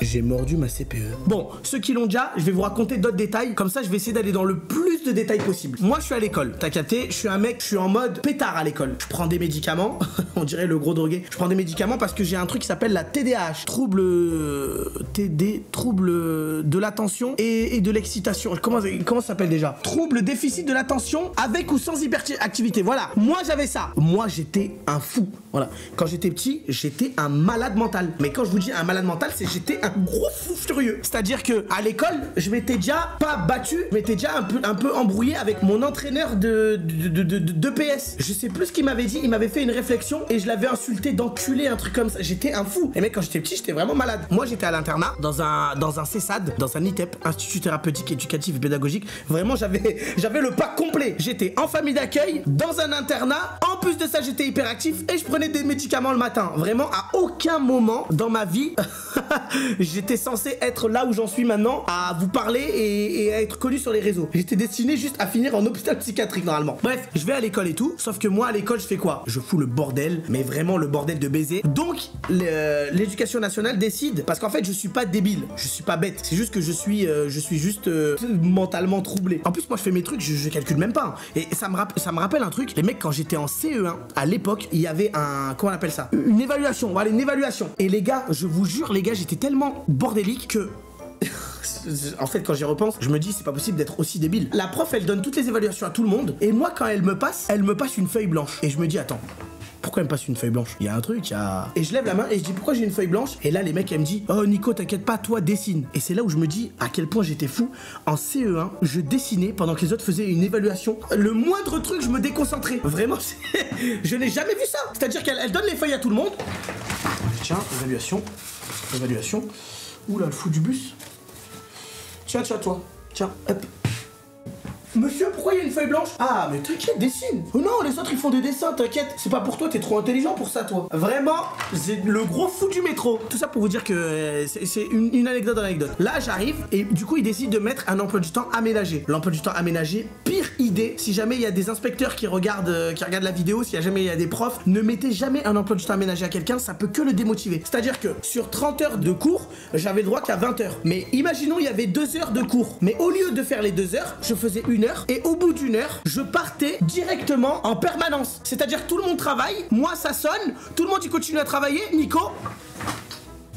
j'ai mordu ma CPE. Bon, ceux qui l'ont déjà, je vais vous raconter d'autres détails. Comme ça, je vais essayer d'aller dans le plus de détails possible. Moi, je suis à l'école. T'as capté? Je suis un mec, je suis en mode pétard à l'école. Je prends des médicaments. On dirait le gros drogué. Je prends des médicaments parce que j'ai un truc qui s'appelle la TDAH. Trouble de l'attention et de l'excitation. Comment ça s'appelle déjà? Trouble déficit de l'attention avec ou sans hyperactivité. Voilà. Moi, j'avais ça. Moi, j'étais un fou. Voilà. Quand j'étais petit, j'étais un malade mental. Mais quand je vous dis un malade mental, c'est j'étais un gros fou furieux. C'est-à-dire que à l'école, je m'étais déjà pas battu, je m'étais déjà un peu embrouillé avec mon entraîneur de PS. Je sais plus ce qu'il m'avait dit, il m'avait fait une réflexion et je l'avais insulté d'enculé, un truc comme ça. J'étais un fou. Et mec, quand j'étais petit, j'étais vraiment malade. Moi, j'étais à l'internat, dans un CESAD, dans un ITEP, Institut Thérapeutique, Éducatif et Pédagogique. Vraiment, j'avais le pack complet. J'étais en famille d'accueil, dans un internat. En plus de ça, j'étais hyperactif et je prenais des médicaments le matin. Vraiment, à aucun moment dans ma vie, j'étais censé être là où j'en suis maintenant, à vous parler et à être connu sur les réseaux. J'étais destiné juste à finir en hôpital psychiatrique normalement. Bref, je vais à l'école et tout, sauf que moi à l'école je fais quoi? Je fous le bordel, mais vraiment le bordel de baiser. Donc l'éducation nationale décide, parce qu'en fait je suis pas débile, je suis pas bête, c'est juste que je suis juste mentalement troublé. En plus moi je fais mes trucs, je calcule même pas. Et ça me rappelle un truc, les mecs quand j'étais en CE1, à l'époque, il y avait comment on appelle ça? Une évaluation, voilà, une évaluation. Et les gars, je vous jure les gars, j'étais tellement bordélique que en fait quand j'y repense, je me dis c'est pas possible d'être aussi débile. La prof elle donne toutes les évaluations à tout le monde et moi quand elle me passe une feuille blanche et je me dis attends, pourquoi elle me passe une feuille blanche? Il y a un truc, il y a... Et je lève la main et je dis pourquoi j'ai une feuille blanche? Et là les mecs elle me dit oh Nico t'inquiète pas, toi dessine. Et c'est là où je me dis à quel point j'étais fou. En CE1 je dessinais pendant que les autres faisaient une évaluation. Le moindre truc je me déconcentrais. Vraiment je n'ai jamais vu ça. C'est-à-dire qu'elle donne les feuilles à tout le monde. Tiens, évaluation. Oula le fou du bus. Tiens toi. Tiens, hop. Monsieur, pourquoi il y a une feuille blanche? Ah, mais t'inquiète, dessine. Oh non, les autres ils font des dessins, t'inquiète. C'est pas pour toi, t'es trop intelligent pour ça, toi. Vraiment, c'est le gros fou du métro. Tout ça pour vous dire que c'est une anecdote dans l'anecdote. Là, j'arrive et du coup, ils décident de mettre un emploi du temps aménagé. L'emploi du temps aménagé, pire idée. Si jamais il y a des inspecteurs qui regardent la vidéo, si jamais il y a des profs, ne mettez jamais un emploi du temps aménagé à quelqu'un, ça peut que le démotiver. C'est-à-dire que sur 30 heures de cours, j'avais le droit qu'à 20 heures. Mais imaginons, il y avait 2 heures de cours. Mais au lieu de faire les 2 heures, je faisais 1 heure et au bout d'1 heure, je partais directement en permanence. C'est-à-dire que tout le monde travaille, moi ça sonne, tout le monde il continue à travailler. Nico,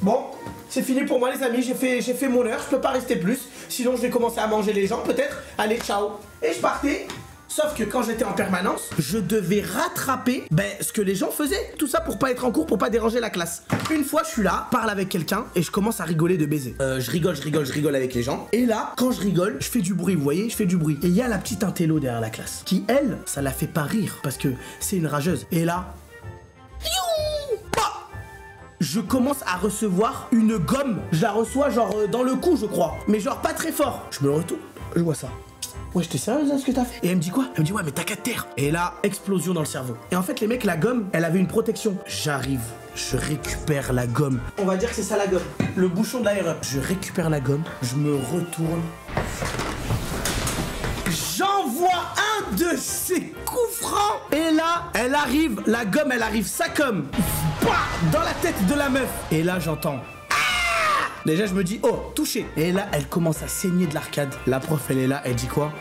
bon, c'est fini pour moi les amis, j'ai fait mon heure, je peux pas rester plus, sinon je vais commencer à manger les gens peut-être. Allez, ciao. Et je partais. Sauf que quand j'étais en permanence, je devais rattraper ce que les gens faisaient. Tout ça pour pas être en cours, pour pas déranger la classe. Une fois, je suis là, parle avec quelqu'un et je commence à rigoler de baiser. Je rigole avec les gens. Et là, quand je rigole, je fais du bruit, vous voyez, je fais du bruit. Et il y a la petite intello derrière la classe qui, elle, ça la fait pas rire parce que c'est une rageuse. Et là, je commence à recevoir une gomme. Je la reçois genre dans le cou, je crois. Mais genre pas très fort. Je me retourne, je vois ça. Ouais, j'étais sérieuse dans ce que t'as fait? Et elle me dit quoi? Elle me dit ouais mais t'as qu'à te taire. Et là, explosion dans le cerveau. Et en fait les mecs, la gomme, elle avait une protection. J'arrive, je récupère la gomme. On va dire que c'est ça la gomme. Le bouchon de l'air. Je récupère la gomme, je me retourne. J'envoie un de ces coups francs. Et là, elle arrive, la gomme, elle arrive, ça comme dans la tête de la meuf. Et là j'entends. Déjà je me dis oh touché. Et là elle commence à saigner de l'arcade. La prof elle est là, elle dit quoi?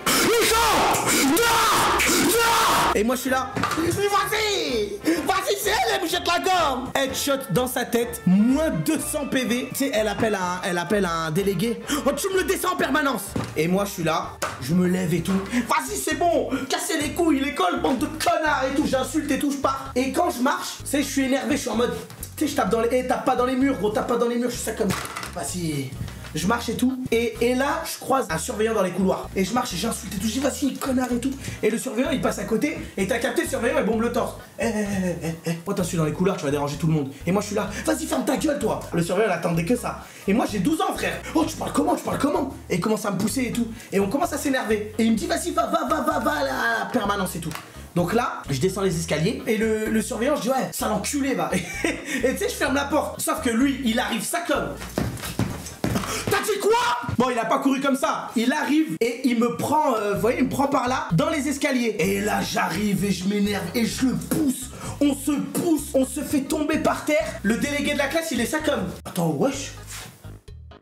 Et moi je suis là. Vas-y c'est elle, elle me jette la gomme. Headshot dans sa tête, moins 200 PV. Tu sais elle appelle un délégué. Oh tu me le descends en permanence. Et moi je suis là, je me lève et tout. Vas-y c'est bon, cassez les couilles, l'école, bande de connards et tout. J'insulte et tout, je pars. Et quand je marche, tu sais je suis énervé, je suis en mode. Tu sais, je tape dans les... tape pas dans les murs, gros, tape pas dans les murs, je suis ça comme... Vas-y, je marche et tout. Et là, je croise un surveillant dans les couloirs. Et je marche et j'insulte et tout. Je dis, vas-y, connard et tout. Et le surveillant, il passe à côté. Et t'as capté, le surveillant, il bombe le torse. Moi, t'insultes dans les couloirs, tu vas déranger tout le monde. Et moi, je suis là, vas-y, ferme ta gueule, toi. Le surveillant, il attendait que ça. Et moi, j'ai 12 ans, frère. Oh, tu parles comment? Et il commence à me pousser et tout. Et on commence à s'énerver. Et il me dit, vas-y, va à la permanence et tout. Donc là, je descends les escaliers et le surveillant, je dis ouais, ça l'enculé va. Et tu sais, je ferme la porte. Sauf que lui, il arrive ça comme. T'as dit quoi? Bon, il a pas couru comme ça. Il arrive et il me prend, vous voyez, il me prend par là, dans les escaliers. Et là, j'arrive et je m'énerve et je le pousse. On se pousse, on se fait tomber par terre. Le délégué de la classe, il est ça comme. Attends, wesh.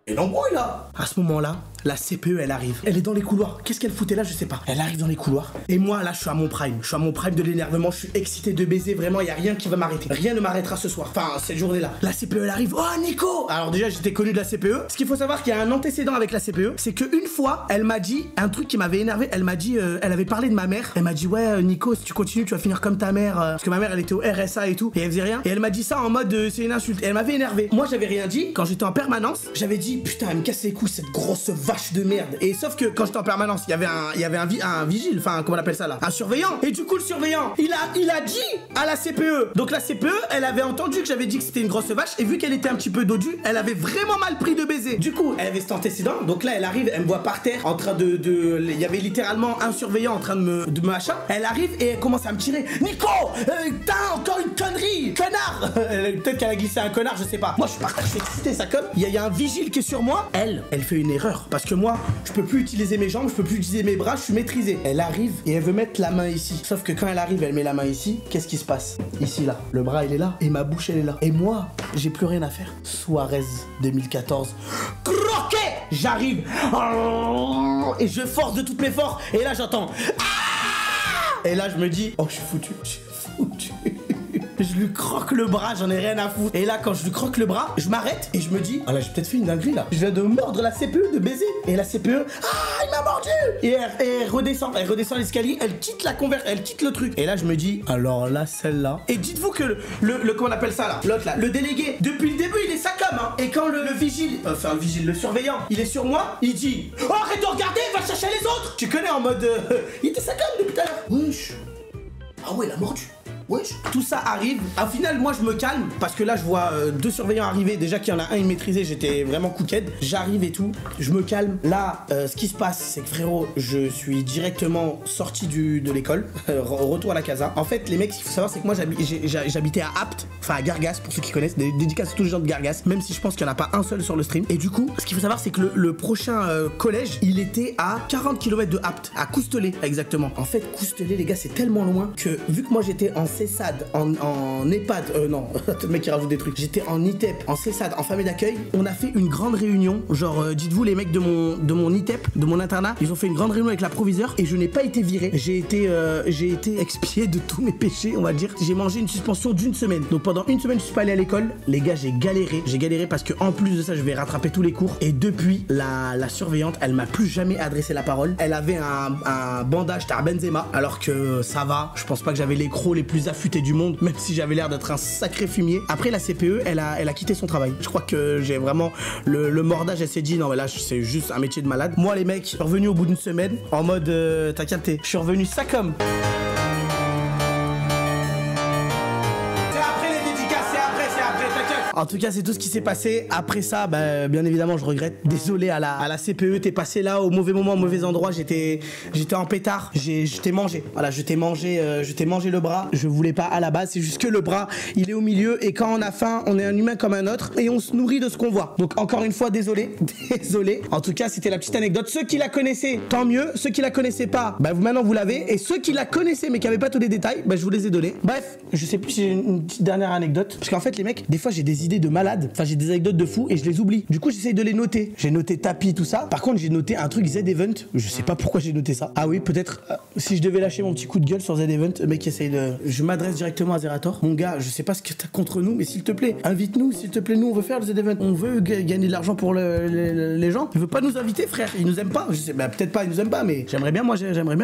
Et l'embrouille là. À ce moment-là, la CPE elle arrive. Elle est dans les couloirs. Qu'est-ce qu'elle foutait là? Je sais pas. Elle arrive dans les couloirs. Et moi là je suis à mon prime. Je suis à mon prime de l'énervement. Je suis excité de baiser. Vraiment, il y a rien qui va m'arrêter. Rien ne m'arrêtera ce soir. Enfin, cette journée-là. La CPE elle arrive. Oh Nico! Alors déjà j'étais connu de la CPE. Ce qu'il faut savoir qu'il y a un antécédent avec la CPE. C'est qu'une fois, elle m'a dit un truc qui m'avait énervé. Elle m'a dit, elle avait parlé de ma mère. Elle m'a dit ouais Nico, si tu continues, tu vas finir comme ta mère. Parce que ma mère elle était au RSA et tout. Et elle faisait rien. Et elle m'a dit ça en mode c'est une insulte. Et elle m'avait énervé. Moi j'avais rien dit. Quand j'étais en permanence, j'avais dit putain elle me casse les couilles cette grosse vache de merde. Et sauf que quand j'étais en permanence, il y avait un vigile, enfin comment on appelle ça là, un surveillant. Et du coup le surveillant, il a dit à la CPE. Donc la CPE, elle avait entendu que j'avais dit que c'était une grosse vache. Et vu qu'elle était un petit peu dodue, elle avait vraiment mal pris de baiser. Du coup, elle avait cet antécédent. Donc là, elle arrive, elle me voit par terre, en train il y avait littéralement un surveillant en train de me machin. Elle arrive et elle commence à me tirer. Nico, t'as encore une connerie, connard. Peut-être qu'elle a glissé un connard, je sais pas. Moi, je suis parti, je suis excité, ça comme. Il y a un vigile qui est sur moi. Elle fait une erreur parce que moi, je peux plus utiliser mes jambes, je peux plus utiliser mes bras, je suis maîtrisé. Elle arrive et elle veut mettre la main ici. Sauf que quand elle arrive, elle met la main ici. Qu'est-ce qui se passe? Ici là, le bras il est là et ma bouche elle est là. Et moi, j'ai plus rien à faire. Suarez 2014. Croquet! J'arrive et je force de toutes mes forces. Et là j'entends. Et là je me dis, oh je suis foutu. Je lui croque le bras, j'en ai rien à foutre. Et là, quand je lui croque le bras, je m'arrête et je me dis, ah là, j'ai peut-être fait une dinguerie là. Je viens de mordre la CPE, de baiser. Et la CPE, ah, il m'a mordu. Et elle redescend l'escalier, elle quitte elle quitte le truc. Et là, je me dis, alors là, celle-là. Et dites-vous que comment on appelle ça là, l'autre là, le délégué, depuis le début, il est ça comme, hein. Et quand le vigile, enfin, le vigile, le surveillant, il est sur moi, il dit, oh, arrête de regarder, va chercher les autres. Tu connais en mode, il était ça comme depuis tout à l'heure. Wesh. Ah ouais, il a mordu. Wesh. Tout ça arrive. Au final, moi je me calme parce que là je vois deux surveillants arriver. Déjà qu'il y en a un il maîtrisait, j'étais vraiment cooked. J'arrive et tout. Je me calme. Là, ce qui se passe, c'est que frérot, je suis directement sorti de l'école. Retour à la casa. En fait, les mecs, ce qu'il faut savoir, c'est que moi j'habitais à Apt, enfin à Gargas, pour ceux qui connaissent. Des dédicaces à tous les gens de Gargas, même si je pense qu'il n'y en a pas un seul sur le stream. Et du coup, ce qu'il faut savoir, c'est que le prochain collège, il était à 40 km de Apt, à Coustelet exactement. En fait, Coustelet, les gars, c'est tellement loin que vu que moi j'étais en CESAD, en EHPAD, non, le mec qui rajoute des trucs. J'étais en ITEP, en CESAD, en famille d'accueil. On a fait une grande réunion. Genre, dites-vous, les mecs de mon ITEP, de mon internat, ils ont fait une grande réunion avec la proviseure et je n'ai pas été viré. J'ai été expié de tous mes péchés, on va dire. J'ai mangé une suspension d'1 semaine. Donc pendant 1 semaine, je suis pas allé à l'école. Les gars, j'ai galéré. J'ai galéré parce que en plus de ça, je vais rattraper tous les cours. Et depuis, la surveillante, elle m'a plus jamais adressé la parole. Elle avait un bandage Tar Benzema, alors que ça va. Je pense pas que j'avais les crocs les plus affûté du monde, même si j'avais l'air d'être un sacré fumier. Après la CPE, elle a quitté son travail. Je crois que j'ai vraiment le mordage, elle s'est dit non mais là c'est juste un métier de malade. Moi les mecs, je suis revenu au bout d'1 semaine en mode t'as capté, je suis revenu ça comme. En tout cas, c'est tout ce qui s'est passé. Après ça, bah, bien évidemment, je regrette. Désolé à la CPE, t'es passé là au mauvais moment, au mauvais endroit. J'étais en pétard. Je t'ai mangé. Voilà, je t'ai mangé le bras. Je voulais pas à la base. C'est juste que le bras, il est au milieu. Et quand on a faim, on est un humain comme un autre. Et on se nourrit de ce qu'on voit. Donc, encore une fois, désolé. Désolé. En tout cas, c'était la petite anecdote. Ceux qui la connaissaient, tant mieux. Ceux qui la connaissaient pas, bah, maintenant vous l'avez. Et ceux qui la connaissaient, mais qui avaient pas tous les détails, bah, je vous les ai donnés. Bref, je sais plus si j'ai une petite dernière anecdote. Parce qu'en fait, les mecs, des fois, j'ai des idées de malade, enfin j'ai des anecdotes de fou et je les oublie. Du coup j'essaye de les noter. J'ai noté tapis, tout ça. Par contre j'ai noté un truc Z-Event. Je sais pas pourquoi j'ai noté ça. Ah oui, peut-être si je devais lâcher mon petit coup de gueule sur Z-Event, le mec essaye de... Je m'adresse directement à Zerator. Mon gars, je sais pas ce que t'as contre nous, mais s'il te plaît, invite-nous, s'il te plaît. Nous on veut faire le Z-Event. On veut gagner de l'argent pour les gens. Il veut pas nous inviter, frère. Il nous aime pas. Je sais, bah peut-être pas, il nous aime pas, mais j'aimerais bien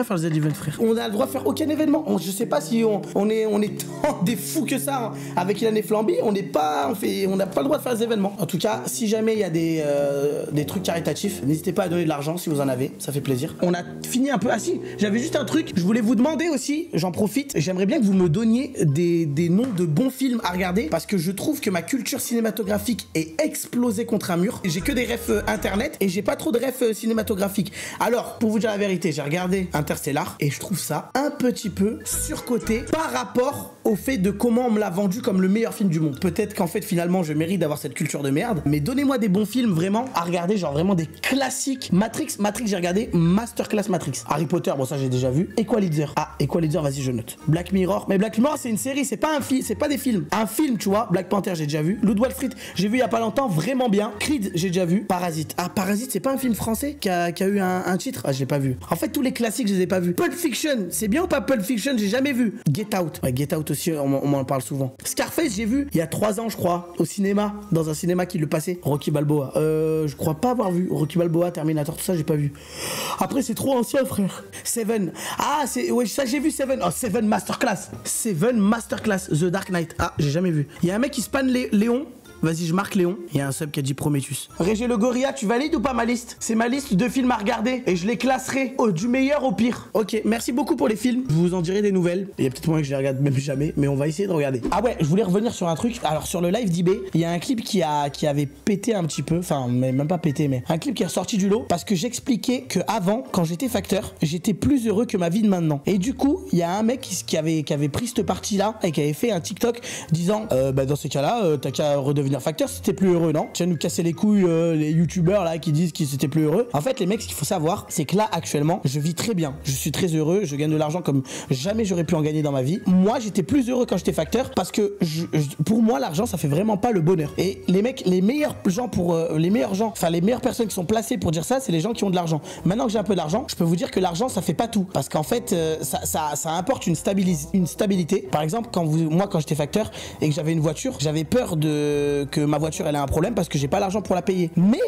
faire le Z-Event, frère. On a le droit de faire aucun événement. Je sais pas si on est tant des fous que ça. Hein. Avec Ilan et Flamby, on n'est pas... On fait et on n'a pas le droit de faire des événements. En tout cas, si jamais il y a des trucs caritatifs, n'hésitez pas à donner de l'argent si vous en avez, ça fait plaisir. On a fini un peu. Ah si, j'avais juste un truc, je voulais vous demander aussi, j'en profite, j'aimerais bien que vous me donniez des noms de bons films à regarder parce que je trouve que ma culture cinématographique est explosée contre un mur. J'ai que des refs internet et j'ai pas trop de refs cinématographiques. Alors, pour vous dire la vérité, j'ai regardé Interstellar et je trouve ça un petit peu surcoté par rapport au fait de comment on me l'a vendu comme le meilleur film du monde. Peut-être qu'en fait finalement je mérite d'avoir cette culture de merde, mais donnez-moi des bons films vraiment à regarder, genre vraiment des classiques. Matrix, j'ai regardé Masterclass Matrix. Harry Potter, bon ça j'ai déjà vu. Equalizer, Equalizer, vas-y je note. Black Mirror, mais Black Mirror c'est une série, c'est pas un film, c'est pas des films. Un film tu vois, Black Panther j'ai déjà vu. Loup de Wall Street, j'ai vu il y a pas longtemps, vraiment bien. Creed, j'ai déjà vu. Parasite, Parasite c'est pas un film français qui a eu un titre, je l'ai pas vu. En fait tous les classiques je les ai pas vus. Pulp Fiction, c'est bien ou pas Pulp Fiction, j'ai jamais vu. Get Out, ouais, Get Out aussi, on m'en parle souvent. Scarface, j'ai vu il y a 3 ans, je crois, au cinéma, dans un cinéma qui le passait. Rocky Balboa, je crois pas avoir vu. Rocky Balboa, Terminator, tout ça, j'ai pas vu. Après, c'est trop ancien, frère. Seven, ouais, ça j'ai vu Seven. Oh, Seven Masterclass. Seven Masterclass, The Dark Knight. J'ai jamais vu. Il y a un mec qui spanne Léon. Vas-y, je marque Léon. Il y a un sub qui a dit Prometheus. Régé Le Gorilla, tu valides ou pas ma liste? C'est ma liste de films à regarder et je les classerai du meilleur au pire. Ok, merci beaucoup pour les films. Je vous en dirai des nouvelles. Il y a peut-être moyen que je les regarde même jamais, mais on va essayer de regarder. Ah ouais, je voulais revenir sur un truc. Alors sur le live d'IB, il y a un clip qui avait pété un petit peu. Enfin, mais même pas pété, mais un clip qui est ressorti du lot parce que j'expliquais que avant, quand j'étais facteur, j'étais plus heureux que ma vie de maintenant. Et du coup, il y a un mec qui avait pris cette partie-là et qui avait fait un TikTok disant dans ces cas-là, t'as qu'à redevenir facteur si t'es plus heureux, non? Tu vas nous casser les couilles les youtubeurs là qui disent qu'ils étaient plus heureux. En fait les mecs, ce qu'il faut savoir c'est que là actuellement je vis très bien, je suis très heureux, je gagne de l'argent comme jamais j'aurais pu en gagner dans ma vie. Moi j'étais plus heureux quand j'étais facteur parce que pour moi l'argent ça fait vraiment pas le bonheur. Et les mecs, les meilleurs gens les meilleures personnes qui sont placées pour dire ça, c'est les gens qui ont de l'argent. Maintenant que j'ai un peu d'argent, je peux vous dire que l'argent ça fait pas tout parce qu'en fait ça apporte une stabilité. Par exemple moi quand j'étais facteur et que j'avais une voiture, j'avais peur que ma voiture elle a un problème parce que j'ai pas l'argent pour la payer. Mais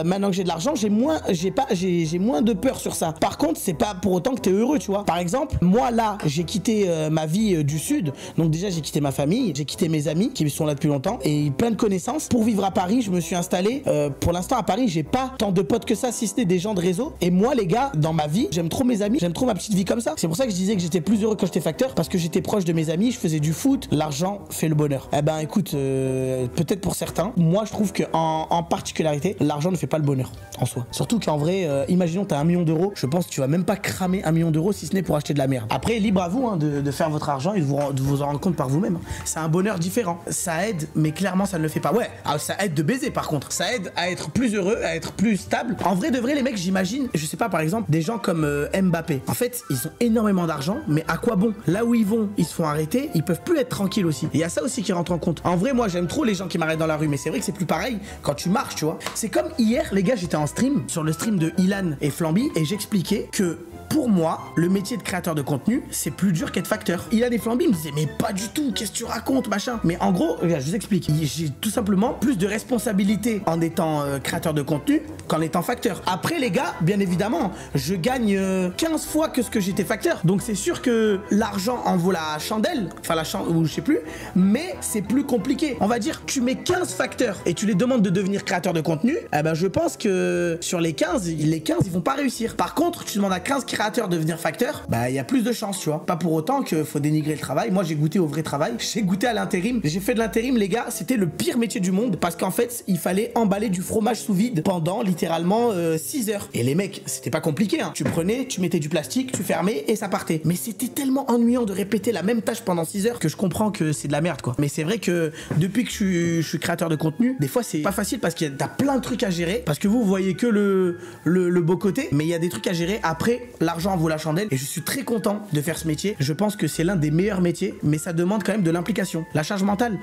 maintenant que j'ai de l'argent, j'ai moins de peur sur ça. Par contre, c'est pas pour autant que t'es heureux, tu vois. Par exemple, moi là, j'ai quitté ma vie du sud. Donc déjà, j'ai quitté ma famille, j'ai quitté mes amis qui sont là depuis longtemps et plein de connaissances. Pour vivre à Paris, je me suis installé. Pour l'instant, à Paris, j'ai pas tant de potes que ça, si ce n'est des gens de réseau. Et moi, les gars, dans ma vie, j'aime trop mes amis, j'aime trop ma petite vie comme ça. C'est pour ça que je disais que j'étais plus heureux quand j'étais facteur parce que j'étais proche de mes amis, je faisais du foot. L'argent fait le bonheur. Eh ben, écoute, peut-être pour certains, moi je trouve que en particularité l'argent ne fait pas le bonheur en soi. Surtout qu'en vrai, imaginons t'as 1 million d'euros, je pense que tu vas même pas cramer 1 million d'euros si ce n'est pour acheter de la merde. Après libre à vous de faire votre argent et de vous en rendre compte par vous-même. C'est un bonheur différent. Ça aide, mais clairement ça ne le fait pas. Ouais, ça aide de baiser par contre. Ça aide à être plus heureux, à être plus stable. En vrai de vrai les mecs, j'imagine, je sais pas, par exemple des gens comme Mbappé. En fait ils ont énormément d'argent, mais à quoi bon? Là où ils vont, ils se font arrêter, ils peuvent plus être tranquilles aussi. Il y a ça aussi qui rentre en compte. En vrai moi j'aime trop les gens qui m'arrêtent dans la rue, mais c'est vrai que c'est plus pareil quand tu marches, tu vois. C'est comme hier, les gars, j'étais en stream, sur le stream de Ilan et Flamby, et j'expliquais que pour moi, le métier de créateur de contenu, c'est plus dur qu'être facteur. Ilan et Flamby me disaient, mais pas du tout, qu'est-ce que tu racontes, machin. Mais en gros, regarde, je vous explique. J'ai tout simplement plus de responsabilité en étant créateur de contenu qu'en étant facteur. Après, les gars, bien évidemment, je gagne 15 fois que ce que j'étais facteur. Donc c'est sûr que l'argent en vaut la chandelle, enfin ou je sais plus, mais c'est plus compliqué. On va dire, tu mets 15 facteurs et tu les demandes de devenir créateur de contenu, eh ben je pense que sur les 15 ils vont pas réussir. Par contre, tu demandes à 15 créateurs de devenir facteur, bah il y a plus de chances, tu vois. Pas pour autant qu'il faut dénigrer le travail. Moi j'ai goûté au vrai travail, j'ai goûté à l'intérim. J'ai fait de l'intérim, les gars, c'était le pire métier du monde parce qu'en fait il fallait emballer du fromage sous vide pendant littéralement 6 heures. Et les mecs, c'était pas compliqué, hein. Tu prenais, tu mettais du plastique, tu fermais et ça partait. Mais c'était tellement ennuyant de répéter la même tâche pendant 6 heures que je comprends que c'est de la merde, quoi. Mais c'est vrai que depuis que je suis créateur de contenu, des fois c'est pas facile parce qu'il y a plein de trucs à gérer, parce que vous voyez que le beau côté, mais il y a des trucs à gérer. Après, l'argent en vaut la chandelle et je suis très content de faire ce métier. Je pense que c'est l'un des meilleurs métiers, mais ça demande quand même de l'implication. La charge mentale,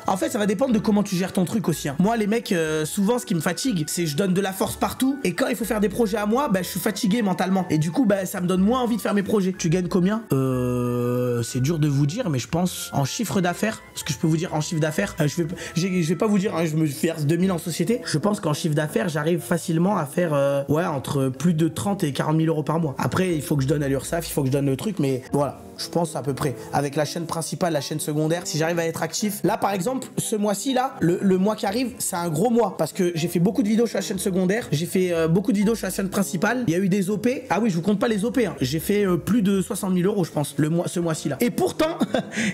en fait, ça va dépendre de comment tu gères ton truc aussi, hein. Moi, les mecs, souvent, ce qui me fatigue, c'est je donne de la force partout. Et quand il faut faire des projets à moi, bah, je suis fatigué mentalement. Et du coup, bah, ça me donne moins envie de faire mes projets. Tu gagnes combien? C'est dur de vous dire, mais je pense en chiffre d'affaires. Ce que je peux vous dire en chiffre d'affaires, je vais pas vous dire, hein, je me verse 2000 en société. Je pense qu'en chiffre d'affaires, j'arrive facilement à faire entre plus de 30 et 40 000 euros par mois. Après, il faut que je donne à l'URSSAF, il faut que je donne le truc, mais voilà. Je pense à peu près. Avec la chaîne principale, la chaîne secondaire, si j'arrive à être actif. Là, par exemple, exemple, ce mois-ci là, le mois qui arrive, c'est un gros mois parce que j'ai fait beaucoup de vidéos sur la chaîne secondaire, j'ai fait beaucoup de vidéos sur la chaîne principale. Il y a eu des OP. Ah oui, je vous compte pas les OP. Hein. J'ai fait plus de 60 000 euros, je pense, ce mois-ci là. Et pourtant,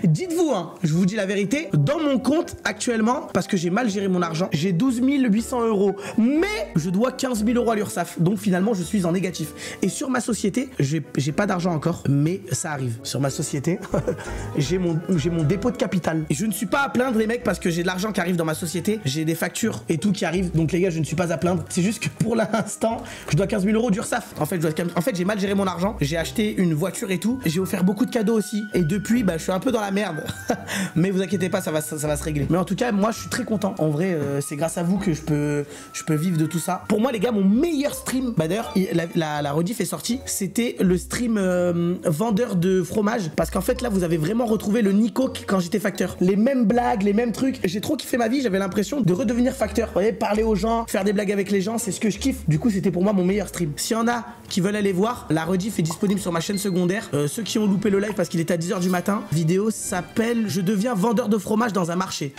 dites-vous, hein, je vous dis la vérité, dans mon compte actuellement, parce que j'ai mal géré mon argent, j'ai 12 800 euros, mais je dois 15 000 euros à l'URSSAF. Donc finalement, je suis en négatif. Et sur ma société, j'ai pas d'argent encore, mais ça arrive. Sur ma société, j'ai mon dépôt de capital. Et je ne suis pas à plaindre les mecs parce que j'ai de l'argent qui arrive dans ma société, j'ai des factures et tout qui arrive. Donc les gars, je ne suis pas à plaindre. C'est juste que pour l'instant, je dois 15 000 euros d'URSSAF. En fait, j'ai mal géré mon argent. J'ai acheté une voiture et tout. J'ai offert beaucoup de cadeaux aussi. Et depuis, bah, je suis un peu dans la merde. Mais vous inquiétez pas, ça va se régler. Mais en tout cas, moi, je suis très content. En vrai, c'est grâce à vous que je peux vivre de tout ça. Pour moi, les gars, mon meilleur stream, bah d'ailleurs, la rediff est sortie. C'était le stream vendeur de fromage. Parce qu'en fait, là, vous avez vraiment retrouvé le Nico quand j'étais facteur. Les mêmes blagues, les mêmes trucs. J'ai trop kiffé ma vie. J'avais l'impression de redevenir facteur. Vous voyez, parler aux gens, faire des blagues avec les gens, c'est ce que je kiffe. Du coup, c'était pour moi mon meilleur stream. S'il y en a qui veulent aller voir, la rediff est disponible sur ma chaîne secondaire. Ceux qui ont loupé le live parce qu'il était à 10 h du matin, vidéo s'appelle « Je deviens vendeur de fromage dans un marché ».